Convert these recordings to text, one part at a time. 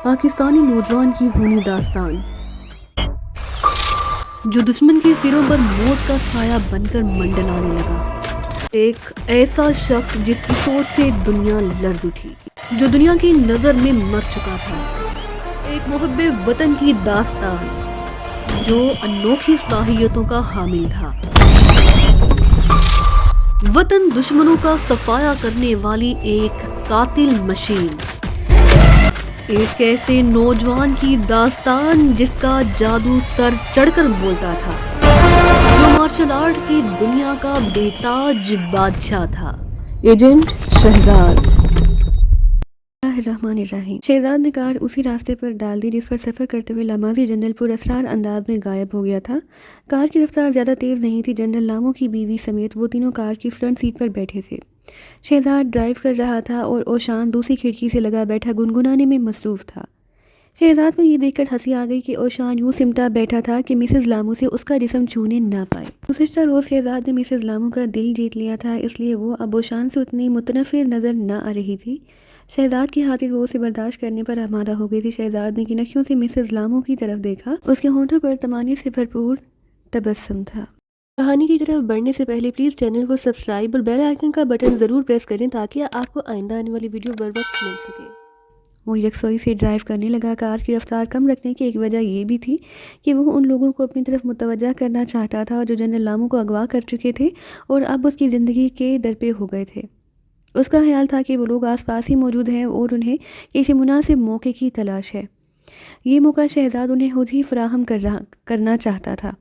پاکستانی نوجوان کی ہونی داستان جو دشمن کے سروں پر موت کا سایہ بن کر منڈلانے لگا، ایک ایسا شخص جس کی سوچ سے دنیا لرز اٹھی، جو دنیا کی نظر میں مر چکا تھا، ایک محب وطن کی داستان جو انوکھی صلاحیتوں کا حامل تھا، وطن دشمنوں کا صفایا کرنے والی ایک قاتل مشین، ایک ایسے نوجوان کی داستان جس کا جادو سر چڑھ کر بولتا تھا، جو مارشل آرٹ کی دنیا کا بے تاج بادشاہ تھا، ایجنٹ شہزاد۔ بسم اللہ الرحمن الرحیم۔ شہزاد نے کار اسی راستے پر ڈال دی جس پر سفر کرتے ہوئے لامازی جنرل پر اسرار انداز میں غائب ہو گیا تھا۔ کار کی رفتار زیادہ تیز نہیں تھی۔ جنرل لامو کی بیوی سمیت وہ تینوں کار کی فرنٹ سیٹ پر بیٹھے تھے۔ شہزاد ڈرائیو کر رہا تھا اور اوشان دوسری کھڑکی سے لگا بیٹھا گنگنانے میں مصروف تھا۔ شہزاد کو یہ دیکھ کر ہنسی آ گئی کہ اوشان یوں سمٹا بیٹھا تھا کہ مسز لامو سے اس کا جسم چھونے نہ پائے۔ گزشتہ روز شہزاد نے مسز لامو کا دل جیت لیا تھا، اس لیے وہ اب اوشان سے اتنی متنفر نظر نہ آ رہی تھی۔ شہزاد کی خاطر وہ اسے برداشت کرنے پر آمادہ ہو گئی تھی۔ شہزاد نے کنکھیوں سے مسز لامو کی طرف دیکھا، اس کے ہونٹوں پر تمانی سے بھرپور تبسم تھا۔ کہانی کی طرف بڑھنے سے پہلے پلیز چینل کو سبسکرائب اور بیل آئیکن کا بٹن ضرور پریس کریں تاکہ آپ کو آئندہ آنے والی ویڈیو بر وقت مل سکے۔ وہ یکسوئی سے ڈرائیو کرنے لگا۔ کار کی رفتار کم رکھنے کی ایک وجہ یہ بھی تھی کہ وہ ان لوگوں کو اپنی طرف متوجہ کرنا چاہتا تھا جو جنرل لامو کو اغوا کر چکے تھے اور اب اس کی زندگی کے درپے ہو گئے تھے۔ اس کا خیال تھا کہ وہ لوگ آس پاس ہی موجود ہیں اور انہیں کسی مناسب موقع کی تلاش ہے۔ یہ موقع شہزاد انہیں خود ہی فراہم کرنا چاہتا تھا۔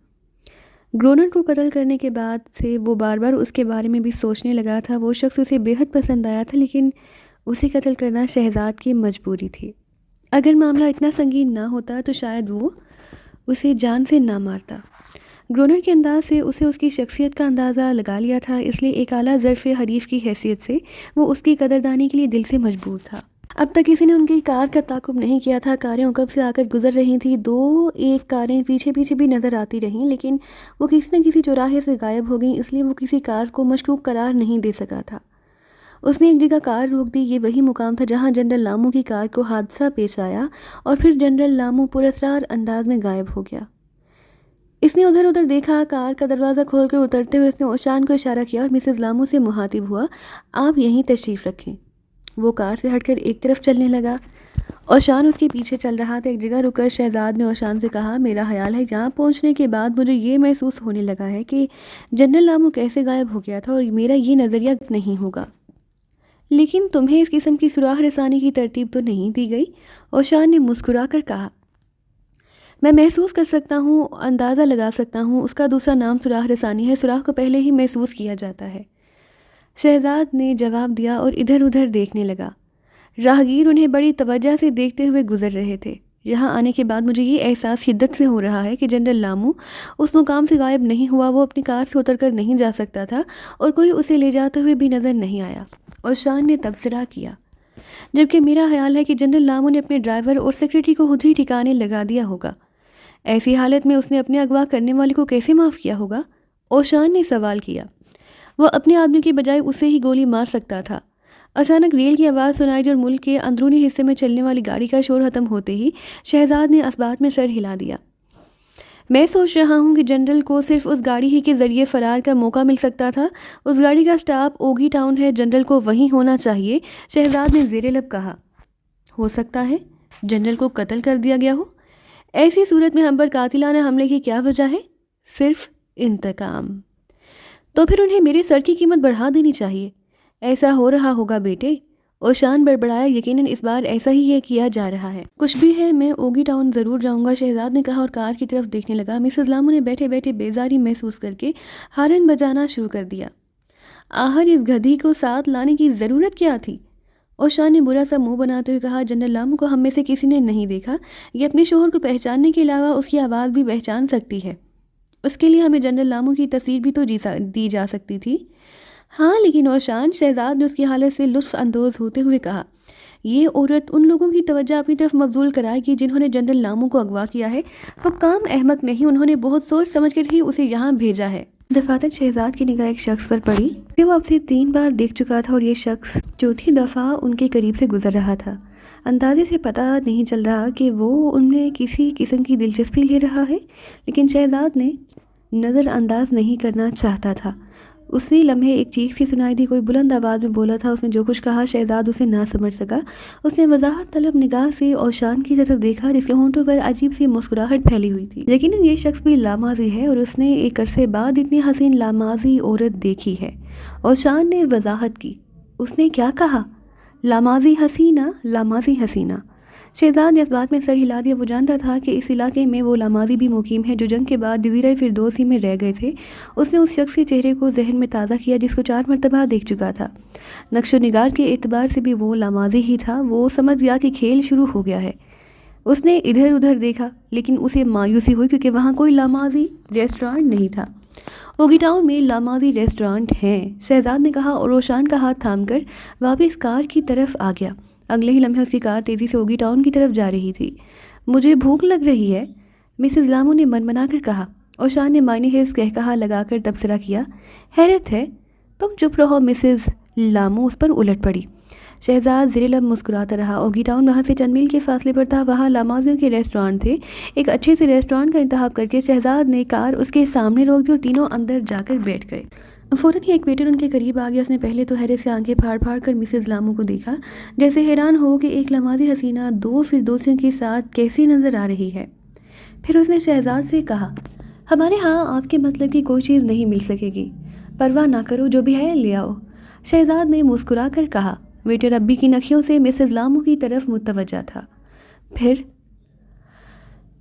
گرونر کو قتل کرنے کے بعد سے وہ بار بار اس کے بارے میں بھی سوچنے لگا تھا۔ وہ شخص اسے بے حد پسند آیا تھا، لیکن اسے قتل کرنا شہزاد کی مجبوری تھی۔ اگر معاملہ اتنا سنگین نہ ہوتا تو شاید وہ اسے جان سے نہ مارتا۔ گرونر کے انداز سے اسے اس کی شخصیت کا اندازہ لگا لیا تھا، اس لیے ایک اعلیٰ ظرف حریف کی حیثیت سے وہ اس کی قدردانی کے لیے دل سے مجبور تھا۔ اب تک کسی نے ان کی کار کا تعاقب نہیں کیا تھا۔ کاریں عقب سے آ کر گزر رہی تھیں، ایک کاریں پیچھے پیچھے بھی نظر آتی رہیں، لیکن وہ کسی نہ کسی چوراہے سے غائب ہو گئیں، اس لیے وہ کسی کار کو مشکوک قرار نہیں دے سکا تھا۔ اس نے ایک جگہ کار روک دی۔ یہ وہی مقام تھا جہاں جنرل لامو کی کار کو حادثہ پیش آیا اور پھر جنرل لامو پراسرار انداز میں غائب ہو گیا۔ اس نے ادھر ادھر دیکھا۔ کار کا دروازہ کھول کر اترتے ہوئے اس نے اوشان کو اشارہ کیا اور مسز لامو سے مخاطب ہوا، آپ یہیں تشریف رکھیں۔ وہ کار سے ہٹ کر ایک طرف چلنے لگا۔ اوشان اس کے پیچھے چل رہا تھا۔ ایک جگہ رک کر شہزاد نے اوشان سے کہا، میرا خیال ہے یہاں پہنچنے کے بعد مجھے یہ محسوس ہونے لگا ہے کہ جنرل لامو کیسے غائب ہو گیا تھا اور میرا یہ نظریہ نہیں ہوگا، لیکن تمہیں اس قسم کی سراغ رسانی کی ترتیب تو نہیں دی گئی؟ اوشان نے مسکرا کر کہا، میں محسوس کر سکتا ہوں، اندازہ لگا سکتا ہوں، اس کا دوسرا نام سراغ رسانی ہے۔ سراغ کو پہلے ہی محسوس کیا جاتا ہے، شہزاد نے جواب دیا اور ادھر ادھر دیکھنے لگا۔ راہگیر انہیں بڑی توجہ سے دیکھتے ہوئے گزر رہے تھے۔ یہاں آنے کے بعد مجھے یہ احساس شدت سے ہو رہا ہے کہ جنرل لامو اس مقام سے غائب نہیں ہوا، وہ اپنی کار سے اتر کر نہیں جا سکتا تھا اور کوئی اسے لے جاتے ہوئے بھی نظر نہیں آیا۔ اوشان نے تبصرہ کیا، جبکہ میرا خیال ہے کہ جنرل لامو نے اپنے ڈرائیور اور سیکرٹری کو خود ہی ٹھکانے لگا دیا ہوگا۔ ایسی حالت میں اس نے اپنے اغوا کرنے والے کو کیسے معاف کیا ہوگا؟ اوشان نے سوال کیا۔ وہ اپنے آدمی کی بجائے اسے ہی گولی مار سکتا تھا۔ اچانک ریل کی آواز سنائی دی اور ملک کے اندرونی حصے میں چلنے والی گاڑی کا شور ختم ہوتے ہی شہزاد نے اسبات میں سر ہلا دیا۔ میں سوچ رہا ہوں کہ جنرل کو صرف اس گاڑی ہی کے ذریعے فرار کا موقع مل سکتا تھا۔ اس گاڑی کا سٹاپ اوگی ٹاؤن ہے، جنرل کو وہیں ہونا چاہیے، شہزاد نے زیر لب کہا۔ ہو سکتا ہے جنرل کو قتل کر دیا گیا ہو۔ ایسی صورت میں ہم پر قاتلانہ حملے کی کیا وجہ ہے؟ صرف انتقام۔ تو پھر انہیں میرے سر کی قیمت بڑھا دینی چاہیے۔ ایسا ہو رہا ہوگا بیٹے، اوشان بڑبڑایا، یقیناً اس بار ایسا ہی یہ کیا جا رہا ہے۔ کچھ بھی ہے، میں اوگی ٹاؤن ضرور جاؤں گا، شہزاد نے کہا اور کار کی طرف دیکھنے لگا۔ مسز لامو نے بیٹھے بیٹھے بیزاری محسوس کر کے ہارن بجانا شروع کر دیا۔ آخر اس گدھی کو ساتھ لانے کی ضرورت کیا تھی؟ اوشان نے برا سا منہ بناتے ہوئے کہا، جنرل لامو کو ہم میں سے کسی نے نہیں دیکھا، یہ اپنے شوہر کو پہچاننے کے علاوہ اس کی آواز بھی پہچان سکتی ہے، اس کے لیے ہمیں جنرل لامو کی تصویر بھی تو دی جا سکتی تھی۔ ہاں لیکن اوشان، شہزاد نے اس کی حالت سے لطف اندوز ہوتے ہوئے کہا، یہ عورت ان لوگوں کی توجہ اپنی طرف مبذول کرائے گی جنہوں نے جنرل لامو کو اغوا کیا ہے۔ حکام احمق نہیں، انہوں نے بہت سوچ سمجھ کر ہی اسے یہاں بھیجا ہے۔ دفاتر شہزاد کی نگاہ ایک شخص پر پڑی کہ وہ اب سے 3 بار دیکھ چکا تھا، اور یہ شخص چوتھی دفعہ ان کے قریب سے گزر رہا تھا۔ اندازے سے پتہ نہیں چل رہا کہ وہ ان میں کسی قسم کی دلچسپی لے رہا ہے، لیکن شہزاد نے نظر انداز نہیں کرنا چاہتا تھا۔ اسی لمحے ایک چیخ سی سنائی دی، کوئی بلند آواز میں بولا تھا۔ اس نے جو کچھ کہا شہزاد اسے نہ سمجھ سکا۔ اس نے وضاحت طلب نگاہ سے اوشان کی طرف دیکھا، جس کے ہونٹوں پر عجیب سی مسکراہٹ پھیلی ہوئی تھی۔ یقیناً یہ شخص بھی لاماضی ہے، اور اس نے ایک عرصے بعد اتنی حسین لاماضی عورت دیکھی ہے۔ اوشان نے وضاحت کی۔ اس نے کیا کہا؟ لاماضی حسینہ، لاماضی حسینہ۔ شہزاد نے اس بات میں سر ہلا دیا۔ وہ جانتا تھا کہ اس علاقے میں وہ لاماضی بھی مقیم ہے جو جنگ کے بعد جزیرہ فردوسی میں رہ گئے تھے۔ اس نے اس شخص کے چہرے کو ذہن میں تازہ کیا جس کو 4 مرتبہ دیکھ چکا تھا۔ نقش و نگار کے اعتبار سے بھی وہ لاماضی ہی تھا۔ وہ سمجھ گیا کہ کھیل شروع ہو گیا ہے۔ اس نے ادھر ادھر دیکھا، لیکن اسے مایوسی ہوئی کیونکہ وہاں کوئی لاماضی ریسٹورانٹ نہیں تھا۔ اوگی ٹاؤن میں لاماضی ریسٹورانٹ ہیں، شہزاد نے کہا، اور روشان کا ہاتھ تھام کر واپس کار کی طرف آ گیا۔ اگلے ہی لمحے اس کی کار تیزی سے اوگی ٹاؤن کی طرف جا رہی تھی۔ مجھے بھوک لگ رہی ہے، مسز لامو نے منمنا کر کہا۔ اوشان نے معنی خیز کہکہا لگا کر تبصرہ کیا۔ حیرت ہے، تم چپ رہو مسز لامو اس پر الٹ پڑی۔ شہزاد زیر لب مسکراتا رہا۔ اوگی ٹاؤن وہاں سے چند میل کے فاصلے پر تھا۔ وہاں لاماضیوں کے ریسٹورانٹ تھے۔ ایک اچھے سے ریسٹورانٹ کا انتخاب کر کے شہزاد نے کار اس کے سامنے روک دی اور تینوں اندر جا کر بیٹھ گئے۔ فوراً ہی ایک ویٹر ان کے قریب آ گیا۔ اس نے پہلے تو حیرت سے آنکھیں پھاڑ پھاڑ کر مسز لامو کو دیکھا، جیسے حیران ہو کہ ایک لاماضی حسینہ 2 فردوسیوں کے ساتھ کیسی نظر آ رہی ہے۔ پھر اس نے شہزاد سے کہا، ہمارے ہاں آپ کے مطلب کی کوئی چیز نہیں مل سکے گی، پرواہ نہ کرو، جو بھی ہے لے آؤ۔ شہزاد نے مسکرا کر کہا۔ ویٹر ابی کی نکھیوں سے مسز لامو کی طرف متوجہ تھا۔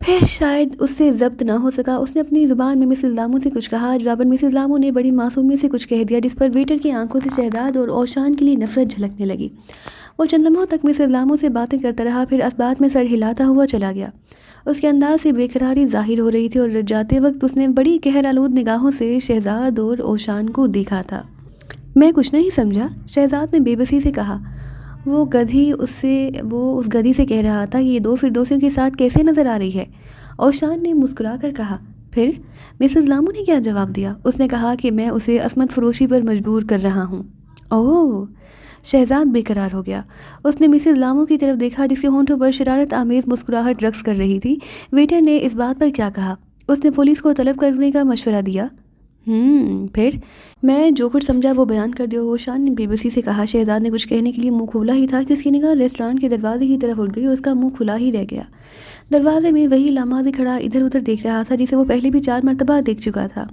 پھر شاید اس سے ضبط نہ ہو سکا۔ اس نے اپنی زبان میں مسز لامو سے کچھ کہا۔ جواباً مسز لامو نے بڑی معصومیت سے کچھ کہہ دیا، جس پر ویٹر کی آنکھوں سے شہزاد اور اوشان کے لیے نفرت جھلکنے لگی۔ وہ چند لمحوں تک مسز لامو سے باتیں کرتا رہا، پھر اس بات میں سر ہلاتا ہوا چلا گیا۔ اس کے انداز سے بے قراری ظاہر ہو رہی تھی، اور جاتے وقت اس نے بڑی قہر آلود نگاہوں سے شہزاد اور اوشان کو دیکھا تھا۔ میں کچھ نہیں سمجھا، شہزاد نے بے بسی سے کہا۔ وہ اس گدھی سے کہہ رہا تھا کہ یہ 2 فردوسیوں کے ساتھ کیسے نظر آ رہی ہے؟ اوشان نے مسکرا کر کہا۔ پھر مسز لامو نے کیا جواب دیا؟ اس نے کہا کہ میں اسے عصمت فروشی پر مجبور کر رہا ہوں۔ اوہ! شہزاد بے قرار ہو گیا۔ اس نے مسز لامو کی طرف دیکھا جس کے ہونٹوں پر شرارت آمیز مسکراہٹ رقص کر رہی تھی۔ ویٹر نے اس بات پر کیا کہا؟ اس نے پولیس کو طلب کرنے کا مشورہ دیا۔ پھر میں جو کچھ سمجھا وہ بیان کر دیا، اوشان نے بے بسی سے کہا۔ شہزاد نے کچھ کہنے کے لیے منہ کھولا ہی تھا کہ اس کی نگاہ ریسٹورانٹ کے دروازے کی طرف اٹھ گئی اور اس کا منہ کھلا ہی رہ گیا۔ دروازے میں وہی لاماضی کھڑا ادھر ادھر دیکھ رہا تھا جسے وہ پہلے بھی 4 مرتبہ دیکھ چکا تھا۔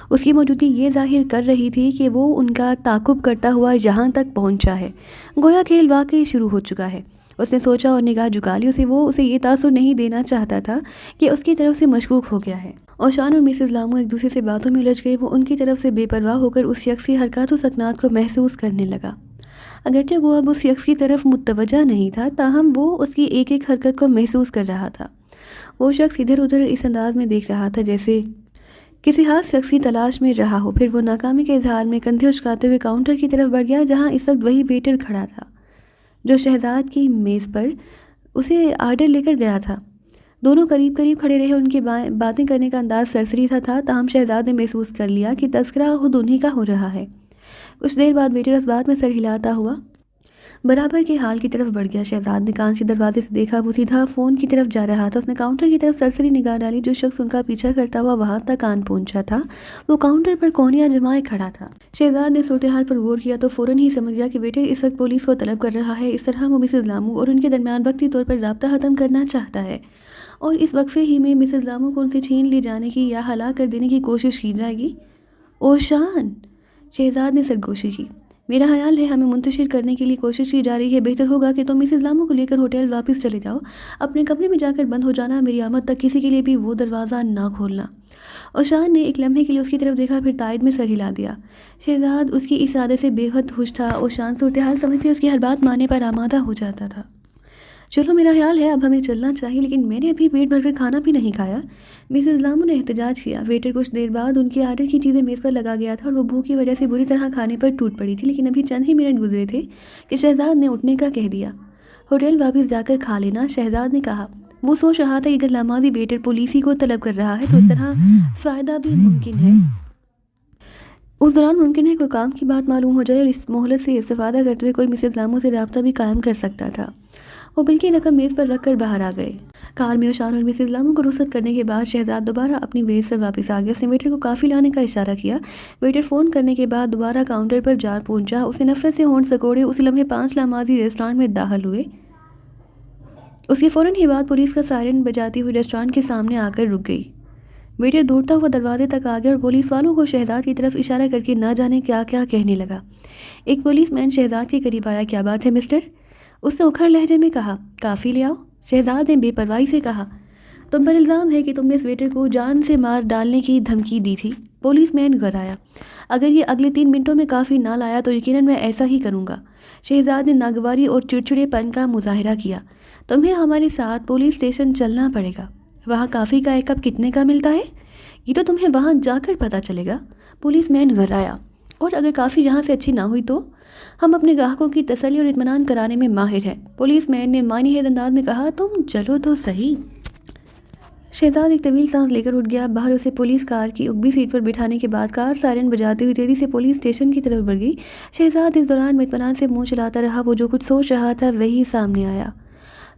اس کی موجودگی یہ ظاہر کر رہی تھی کہ وہ ان کا تعاقب کرتا ہوا یہاں تک پہنچا ہے، گویا کھیل واقعی شروع ہو چکا ہے۔ اس نے سوچا اور نگاہ جھکا لی۔ وہ اسے یہ تاثر نہیں دینا چاہتا تھا کہ اس کی طرف سے مشکوک ہو گیا ہے۔ اوشان اور مسز لامو ایک دوسرے سے باتوں میں الجھ گئے۔ وہ ان کی طرف سے بے پرواہ ہو کر اس شخص کی حرکات و سکنات کو محسوس کرنے لگا۔ اگرچہ وہ اب اس شخص کی طرف متوجہ نہیں تھا، تاہم وہ اس کی ایک ایک حرکت کو محسوس کر رہا تھا۔ وہ شخص ادھر ادھر اس انداز میں دیکھ رہا تھا جیسے کسی خاص شخص کی تلاش میں رہا ہو۔ پھر وہ ناکامی کے اظہار میں کندھے اچکاتے ہوئے کاؤنٹر کی طرف بڑھ گیا، جہاں اس وقت وہی ویٹر کھڑا تھا جو شہزاد کی میز پر اسے آرڈر لے کر گیا تھا۔ دونوں قریب قریب کھڑے رہے۔ ان کے باتیں کرنے کا انداز سرسری سا تھا، تاہم شہزاد نے محسوس کر لیا کہ تذکرہ خود انہی کا ہو رہا ہے۔ کچھ دیر بعد ویٹر اس بات میں سر ہلاتا ہوا برابر کے حال کی طرف بڑھ گیا۔ شہزاد نے کان سے دروازے سے دیکھا، وہ سیدھا فون کی طرف جا رہا تھا۔ اس نے کاؤنٹر کی طرف سرسری نگاہ ڈالی۔ جو شخص ان کا پیچھا کرتا ہوا وہاں تک آن پہنچا تھا وہ کاؤنٹر پر کونیاں جمائے کھڑا تھا۔ شہزاد نے صورتحال پر غور کیا تو فوراً ہی سمجھ گیا کہ ویٹر اس وقت پولیس کو طلب کر رہا ہے۔ اس طرح وہ مسز لامو اور ان کے درمیان وقتی طور پر رابطہ ختم کرنا چاہتا ہے، اور اس وقفے ہی میں مسز لامو کو ان سے چھین لے جانے کی یا ہلاک کر دینے کی کوشش کی جائے گی۔ اوشان! شہزاد نے سرگوشی کی۔ میرا خیال ہے ہمیں منتشر کرنے کے لیے کوشش کی جا رہی ہے۔ بہتر ہوگا کہ تم مسز لامو کو لے کر ہوٹل واپس چلے جاؤ۔ اپنے کمرے میں جا کر بند ہو جانا، میری آمد تک کسی کے لیے بھی وہ دروازہ نہ کھولنا۔ اوشان نے ایک لمحے کے لیے اس کی طرف دیکھا، پھر تائید میں سر ہلا دیا۔ شہزاد اس کی اس عادت سے بے حد خوش تھا۔ اوشان صورتحال سمجھتے اس کی ہر بات ماننے پر آمادہ ہو جاتا تھا۔ چلو میرا خیال ہے اب ہمیں چلنا چاہیے، لیکن میں نے ابھی پیٹ بھر کر کھانا بھی نہیں کھایا، مسز لامو نے احتجاج کیا۔ ویٹر کچھ دیر بعد ان کے آرڈر کی چیزیں میز پر لگا گیا تھا اور وہ بھوک کی وجہ سے بری طرح کھانے پر ٹوٹ پڑی تھی، لیکن ابھی چند ہی منٹ گزرے تھے کہ شہزاد نے اٹھنے کا کہہ دیا۔ ہوٹل واپس جا کر کھا لینا، شہزاد نے کہا۔ وہ سوچ رہا تھا کہ اگر لاماضی ویٹر پولیسی کو طلب کر رہا ہے تو اس طرح فائدہ بھی ممکن ہے۔ اس دوران ممکن ہے کوئی کام کی بات معلوم ہو جائے اور اس مہلت سے استفادہ کرتے ہوئے کوئی مسز لامو سے رابطہ بھی قائم کر سکتا تھا۔ وہ بل کی رقم میز پر رکھ کر باہر آ گئے۔ کار میں اوشان اور مسز لامو کو رخصت کرنے کے بعد شہزاد دوبارہ اپنی میز پر واپس آ گیا۔ اس نے ویٹر کو کافی لانے کا اشارہ کیا۔ ویٹر فون کرنے کے بعد دوبارہ کاؤنٹر پر جا پہنچا۔ اسے نفرت سے ہونٹ سکوڑے اسی لمحے 5 لامازی ریسٹورانٹ میں داخل ہوئے۔ اس کے فوراً ہی بعد پولیس کا سائرن بجاتی ہوئی ریسٹورانٹ کے سامنے آ کر رک گئی۔ ویٹر دوڑتا ہوا دروازے تک آ گیا اور پولیس والوں کو شہزاد کی طرف اشارہ کر کے نہ جانے کیا کیا کہنے لگا۔ ایک پولیس مین شہزاد کے قریب آیا۔ کیا بات ہے مسٹر؟ اس نے اکھڑ لہجے میں کہا۔ کافی لے آؤ، شہزاد نے بے پرواہی سے کہا۔ تم پر الزام ہے کہ تم نے اس ویٹر کو جان سے مار ڈالنے کی دھمکی دی تھی۔ پولیس مین گھبرایا۔ اگر یہ اگلے 3 منٹوں میں کافی نہ لایا تو یقیناً میں ایسا ہی کروں گا۔ شہزاد نے ناگواری اور چڑچڑے پن کا مظاہرہ کیا۔ تمہیں ہمارے ساتھ پولیس اسٹیشن چلنا پڑے گا۔ وہاں کافی کا ایک کپ کتنے کا ملتا ہے؟ یہ تو تمہیں وہاں جا کر پتہ چلے گا۔ پولیس مین گھبرایا۔ اور اگر کافی یہاں سے اچھی نہ ہوئی تو؟ ہم اپنے گاہکوں کی تسلی اور اطمینان کرانے میں ماہر ہیں۔ پولیس مین نے معنی ہے انداز میں کہا۔ تم چلو تو صحیح۔ شہزاد ایک طویل سانس لے کر اٹھ گیا۔ باہر اسے پولیس کار کی اگبی سیٹ پر بٹھانے کے بعد کار سائرن بجاتی ہوئی تیزی سے پولیس اسٹیشن کی طرف بڑھ گئی۔ شہزاد اس دوران اطمینان سے منہ چلاتا رہا۔ وہ جو کچھ سوچ رہا تھا وہی سامنے آیا۔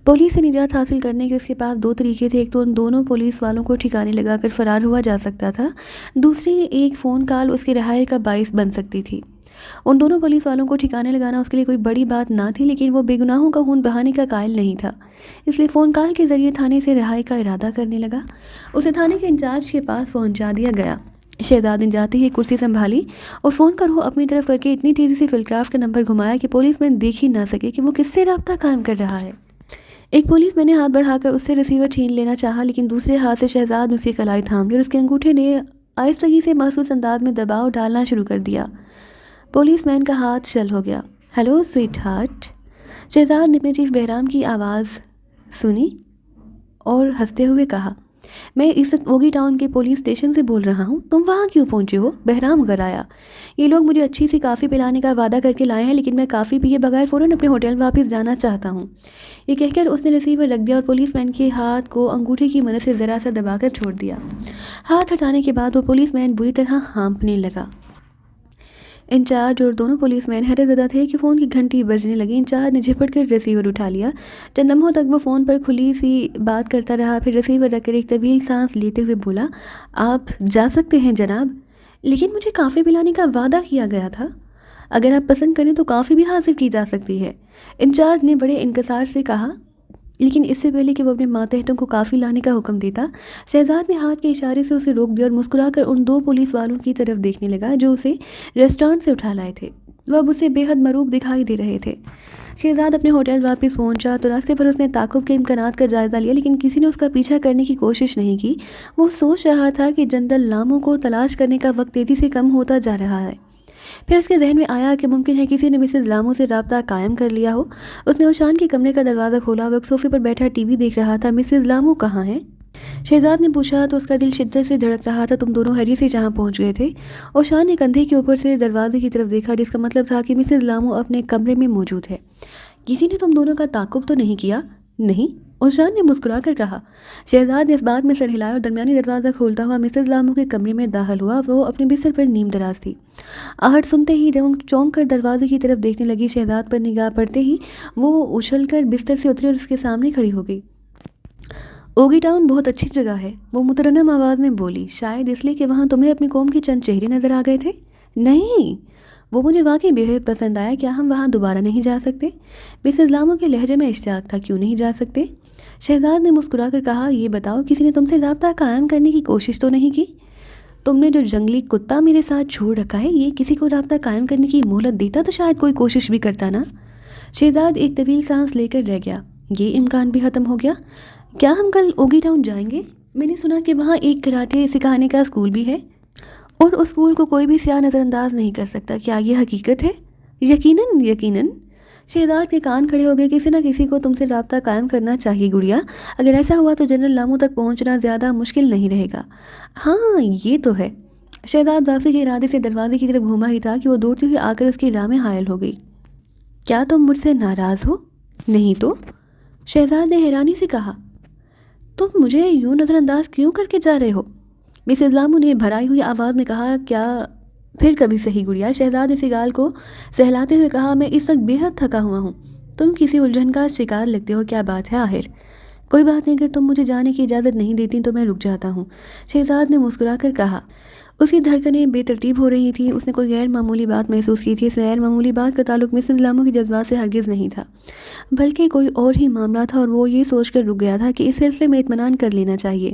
پولیس سے نجات حاصل کرنے کے اس کے پاس 2 طریقے تھے۔ ایک تو ان دونوں پولیس والوں کو ٹھکانے لگا کر فرار ہوا جا سکتا تھا، دوسری ایک فون کال اس کے رہائی کا باعث بن سکتی تھی۔ ان دونوں پولیس والوں کو ٹھکانے لگانا اس کے لیے کوئی بڑی بات نہ تھی، لیکن وہ بے گناہوں کا خون بہانے کا قائل نہیں تھا، اس لیے فون کال کے ذریعے تھانے سے رہائی کا ارادہ کرنے لگا۔ اسے تھانے کے انچارج کے پاس پہنچا دیا گیا۔ شہزاد نے جاتے ہی کرسی سنبھالی اور فون کا رخ اپنی طرف کر کے اتنی تیزی سے فلکرافٹ کا نمبر گھمایا کہ پولیس مین دیکھ ہی نہ سکے کہ وہ کس سے رابطہ قائم کر رہا ہے۔ ایک پولیس میں نے ہاتھ بڑھا کر اس سے ریسیور چھین لینا چاہا، لیکن دوسرے ہاتھ سے شہزاد نے اس کی کلائی تھام لی اور اس کے انگوٹھے نے آہستگی سے محسوس انداز میں دباؤ ڈالنا شروع کر دیا۔ پولیس مین کا ہاتھ چل ہو گیا۔ Hello sweet heart. شہزاد نے اپنے چیف بہرام کی آواز سنی اور ہنستے ہوئے کہا، میں اس وقت اوگی ٹاؤن کے پولیس اسٹیشن سے بول رہا ہوں۔ تم وہاں کیوں پہنچے ہو؟ بہرام گھبرایا۔ یہ لوگ مجھے اچھی سی کافی پلانے کا وعدہ کر کے لائے ہیں، لیکن میں کافی پیے بغیر فوراً اپنے ہوٹل واپس جانا چاہتا ہوں۔ یہ کہہ کر اس نے ریسیور رکھ دیا اور پولیس مین کے ہاتھ کو انگوٹھے کی مدد سے ذرا سا دبا کر چھوڑ دیا۔ ہاتھ ہٹانے کے بعد وہ پولیس مین بری طرح ہانپنے لگا۔ انچارج اور دونوں پولیس مین حیرت زدہ تھے کہ فون کی گھنٹی بجنے لگی۔ انچارج نے جھپٹ کر ریسیور اٹھا لیا۔ چند لمحوں تک وہ فون پر کھلی سی بات کرتا رہا، پھر ریسیور رکھ کر ایک طویل سانس لیتے ہوئے بولا، آپ جا سکتے ہیں جناب، لیکن مجھے کافی پلانے کا وعدہ کیا گیا تھا۔ اگر آپ پسند کریں تو کافی بھی حاصل کی جا سکتی ہے۔ انچارج نے بڑے انکسار سے کہا، لیکن اس سے پہلے کہ وہ اپنے ماتحتوں کو کافی لانے کا حکم دیتا، شہزاد نے ہاتھ کے اشارے سے اسے روک دیا اور مسکرا کر ان 2 پولیس والوں کی طرف دیکھنے لگا جو اسے ریسٹورانٹ سے اٹھا لائے تھے۔ وہ اب اسے بے حد مروب دکھائی دے رہے تھے۔ شہزاد اپنے ہوٹل واپس پہنچا تو راستے پر اس نے تعاقب کے امکانات کا جائزہ لیا، لیکن کسی نے اس کا پیچھا کرنے کی کوشش نہیں کی۔ وہ سوچ رہا تھا کہ جنرل لامو کو تلاش کرنے کا وقت تیزی سے کم ہوتا جا رہا ہے۔ پھر اس کے ذہن میں آیا کہ ممکن ہے کسی نے مسز لامو سے رابطہ قائم کر لیا ہو۔ اس نے اوشان کے کمرے کا دروازہ کھولا۔ وہ ایک صوفے پر بیٹھا ٹی وی دیکھ رہا تھا۔ مسز لامو کہاں ہیں؟ شہزاد نے پوچھا تو اس کا دل شدت سے دھڑک رہا تھا۔ تم دونوں ہری سے جہاں پہنچ گئے تھے؟ اوشان نے کندھے کے اوپر سے دروازے کی طرف دیکھا، جس کا مطلب تھا کہ مسز لامو اپنے کمرے میں موجود ہے۔ کسی نے تم دونوں کا تعاقب تو نہیں کیا؟ نہیں، اوشان نے مسکرا کر کہا۔ شہزاد نے اس بات میں سر ہلایا اور درمیانی دروازہ کھولتا ہوا مسز لامو کے کمرے میں داخل ہوا۔ وہ اپنے بستر پر نیم دراز تھی۔ آہٹ سنتے ہی چونک کر دروازے کی طرف دیکھنے لگی۔ شہزاد پر نگاہ پڑتے ہی وہ اچھل کر بستر سے اتری اور اس کے سامنے کھڑی ہو گئی۔ اوگی ٹاؤن بہت اچھی جگہ ہے، وہ مترنم آواز میں بولی، شاید اس لیے کہ وہاں تمہیں اپنی قوم کے چند چہرے نظر آ گئے تھے؟ نہیں، وہ مجھے واقعی بے حد پسند آیا۔ کیا ہم وہاں دوبارہ نہیں جا سکتے؟ مسز لامو کے لہجے میں اشتیاق تھا۔ کیوں نہیں جا سکتے؟ شہزاد نے مسکرا کر کہا، یہ بتاؤ کسی نے تم سے رابطہ قائم کرنے کی کوشش تو نہیں کی؟ تم نے جو جنگلی کتا میرے ساتھ چھوڑ رکھا ہے، یہ کسی کو رابطہ قائم کرنے کی مہلت دیتا تو شاید کوئی کوشش بھی کرتا نا۔ شہزاد ایک طویل سانس لے کر رہ گیا۔ یہ امکان بھی ختم ہو گیا۔ کیا ہم کل اوگی ٹاؤن جائیں گے؟ میں نے سنا کہ وہاں ایک کراٹے سکھانے کا اسکول بھی ہے اور اس اسکول کو کوئی بھی سیاہ نظر انداز نہیں کر سکتا۔ کیا یہ حقیقت ہے؟ یقیناً یقیناً۔ شہزاد کے کان کھڑے ہو گئے۔ کسی نہ کسی کو تم سے رابطہ قائم کرنا چاہیے گڑیا۔ اگر ایسا ہوا تو جنرل لامو تک پہنچنا زیادہ مشکل نہیں رہے گا۔ ہاں یہ تو ہے۔ شہزاد واپسی کے ارادے سے دروازے کی طرف گھوما ہی تھا کہ وہ دوڑتی ہوئی آ کر اس کی راہ میں حائل ہو گئی۔ کیا تم مجھ سے ناراض ہو؟ نہیں تو، شہزاد نے حیرانی سے کہا۔ تم مجھے یوں نظر انداز کیوں کر کے جا رہے ہو؟ مسز لامو نے بھرائی ہوئی آواز میں کہا، کیا پھر کبھی صحیح گڑیا، شہزاد نے سگال کو سہلاتے ہوئے کہا، میں اس وقت بے حد تھکا ہوا ہوں، تم کسی الجھن کا شکار لگتے ہو، کیا بات ہے آخر؟ کوئی بات نہیں، اگر تم مجھے جانے کی اجازت نہیں دیتی تو میں رک جاتا ہوں، شہزاد نے مسکرا کر کہا۔ اس کی دھڑکنیں بے ترتیب ہو رہی تھیں، اس نے کوئی غیر معمولی بات محسوس کی تھی۔ اس غیر معمولی بات کا تعلق مسز لامو کے جذبات سے ہرگز نہیں تھا، بلکہ کوئی اور ہی معاملہ تھا، اور وہ یہ سوچ کر رک گیا تھا کہ اس سلسلے میں اطمینان کر لینا چاہیے۔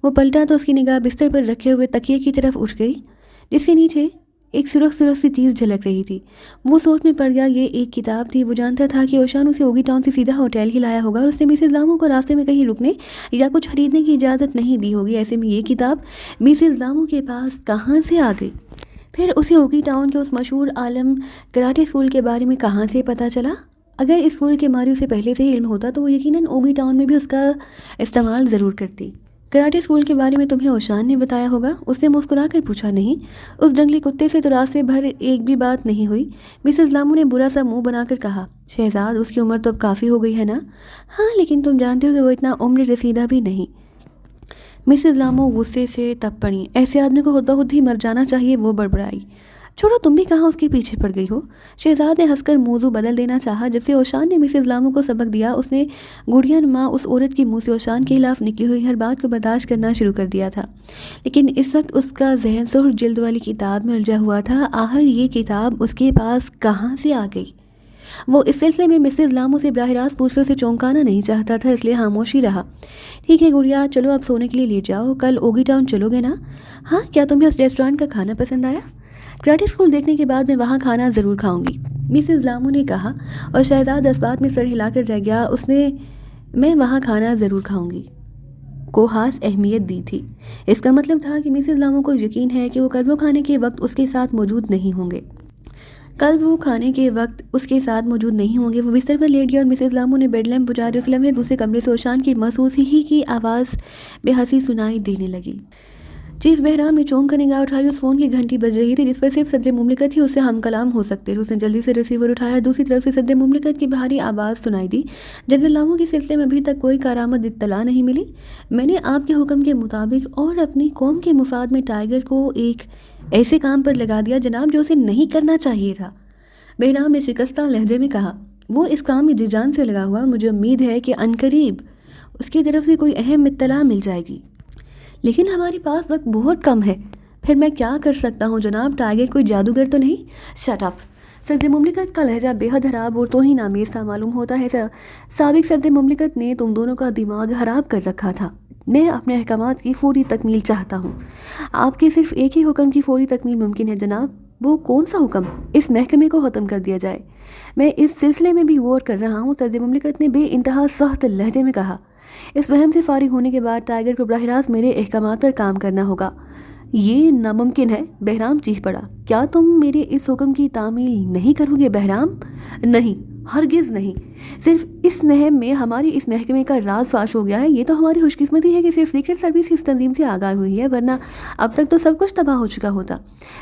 وہ پلٹا تو اس کی نگاہ بستر پر رکھے ہوئے تکیے کی طرف اٹھ گئی، جس کے نیچے ایک سرخ سرخ سی چیز جھلک رہی تھی۔ وہ سوچ میں پڑ گیا، یہ ایک کتاب تھی۔ وہ جانتا تھا کہ اوشان اسے اوگی ٹاؤن سے سیدھا ہوٹل ہی لایا ہوگا، اور اس نے مسز لامو کو راستے میں کہیں رکنے یا کچھ خریدنے کی اجازت نہیں دی ہوگی۔ ایسے میں یہ کتاب مسز لامو کے پاس کہاں سے آ گئی؟ پھر اسے اوگی ٹاؤن کے اس مشہور عالم کراٹے اسکول کے بارے میں کہاں سے پتہ چلا؟ اگر اسکول کے ماری اسے پہلے سے ہی علم ہوتا تو وہ یقیناً اوگی ٹاؤن میں بھی اس کا استعمال ضرور کرتی۔ کراٹے اسکول کے بارے میں تمہیں اوشان نے بتایا ہوگا؟ اس نے مسکرا کر پوچھا۔ نہیں، اس جنگلی کتے سے تو راستے بھر ایک بھی بات نہیں ہوئی، مسز لامو نے برا سا منہ بنا کر کہا۔ شہزاد، اس کی عمر تو اب کافی ہو گئی ہے نا؟ ہاں، لیکن تم جانتے ہو کہ وہ اتنا عمر رسیدہ بھی نہیں۔ مسز لامو غصے سے تپ پڑی۔ ایسے آدمی کو خود بخود ہی مر جانا چاہیے، وہ بڑبڑائی۔ چھوڑو، تم بھی کہاں اس کے پیچھے پڑ گئی ہو؟ شہزاد نے ہنس کر موضوع بدل دینا چاہا۔ جب سے اوشان نے مسز لامو کو سبق دیا، اس نے گڑیا نما اس عورت کے منہ سے اوشان کے خلاف نکلی ہوئی ہر بات کو برداشت کرنا شروع کر دیا تھا، لیکن اس وقت اس کا ذہن سرخ جلد والی کتاب میں الجھا ہوا تھا۔ آخر یہ کتاب اس کے پاس کہاں سے آ گئی؟ وہ اس سلسلے میں مسز لامو سے براہ راست پوچھ کر اسے چونکانا نہیں چاہتا تھا، اس لیے خاموشی رہا۔ ٹھیک ہے گڑیا، چلو اب سونے کے لیے لے جاؤ، کل اوگی ٹاؤن چلو گے نا؟ ہاں، کیا تمہیں اس ریسٹورانٹ کا کھانا پسند آیا؟ کراٹے اسکول دیکھنے کے بعد میں وہاں کھانا ضرور کھاؤں گی، مسز لامو نے کہا، اور شہزاد اس بات میں سر ہلا کر رہ گیا۔ اس نے میں وہاں کھانا ضرور کھاؤں گی کو خاص اہمیت دی تھی۔ اس کا مطلب تھا کہ مسز لامو کو یقین ہے کہ وہ کلبوں کھانے کے وقت اس کے ساتھ موجود نہیں ہوں گے۔ کل وہ کھانے کے وقت اس کے ساتھ موجود نہیں ہوں گے۔ وہ بستر پر لیٹ گیا اور مسز لامو نے بیڈ لیمپ بجھا دیا۔ اس لمحے دوسرے کمرے سے اوشان کی محسوس ہی کی آواز بے حسی سنائی دینے لگی۔ چیف بہرام نے چونک کر نگاہ اٹھائی۔ اس فون کی گھنٹی بج رہی تھی جس پر صرف صدر مملکت ہی اس سے ہم کلام ہو سکتے تھے۔ اس نے جلدی سے ریسیور اٹھایا۔ دوسری طرف سے صدر مملکت کی بھاری آواز سنائی دی۔ جنرل لامو کے سلسلے میں ابھی تک کوئی کارآمد اطلاع نہیں ملی۔ میں نے آپ کے حکم کے مطابق اور اپنی قوم کے مفاد میں ٹائیگر کو ایک ایسے کام پر لگا دیا جناب جو اسے نہیں کرنا چاہیے تھا، بہرام نے شکستہ لہجے میں کہا۔ وہ اس کام میں جی جان سے لگا ہوا اور مجھے امید ہے کہ عنقریب اس کی طرف سے کوئی اہم اطلاع مل جائے گی، لیکن ہمارے پاس وقت بہت کم ہے۔ پھر میں کیا کر سکتا ہوں جناب؟ ٹائیگر کوئی جادوگر تو نہیں؟ Shut up! صدر مملکت کا لہجہ بے حد خراب اور توہین آمیز سا معلوم ہوتا ہے۔ سابق صدر مملکت نے تم دونوں کا دماغ خراب کر رکھا تھا۔ میں اپنے احکامات کی فوری تکمیل چاہتا ہوں۔ آپ کے صرف ایک ہی حکم کی فوری تکمیل ممکن ہے جناب۔ وہ کون سا حکم؟ اس محکمے کو ختم کر دیا جائے۔ میں اس سلسلے میں بھی غور کر رہا ہوں، صدر مملکت نے بے انتہا سخت لہجے میں کہا۔ اس وہم سے فارغ ہونے کے بعد ٹائیگر کو براہ راست میرے احکامات پر کام کرنا ہوگا۔ یہ ناممکن ہے، بہرام چیخ پڑا۔ کیا تم میرے اس حکم کی تعمیل نہیں کرو گے بہرام؟ نہیں، ہرگز نہیں۔ صرف اس مہم میں ہماری اس محکمے کا راز فاش ہو گیا ہے۔ یہ تو ہماری خوش قسمتی ہے کہ صرف سیکرٹ سروس اس تنظیم سے آگاہ ہوئی ہے، ورنہ اب تک تو سب کچھ تباہ ہو چکا ہوتا۔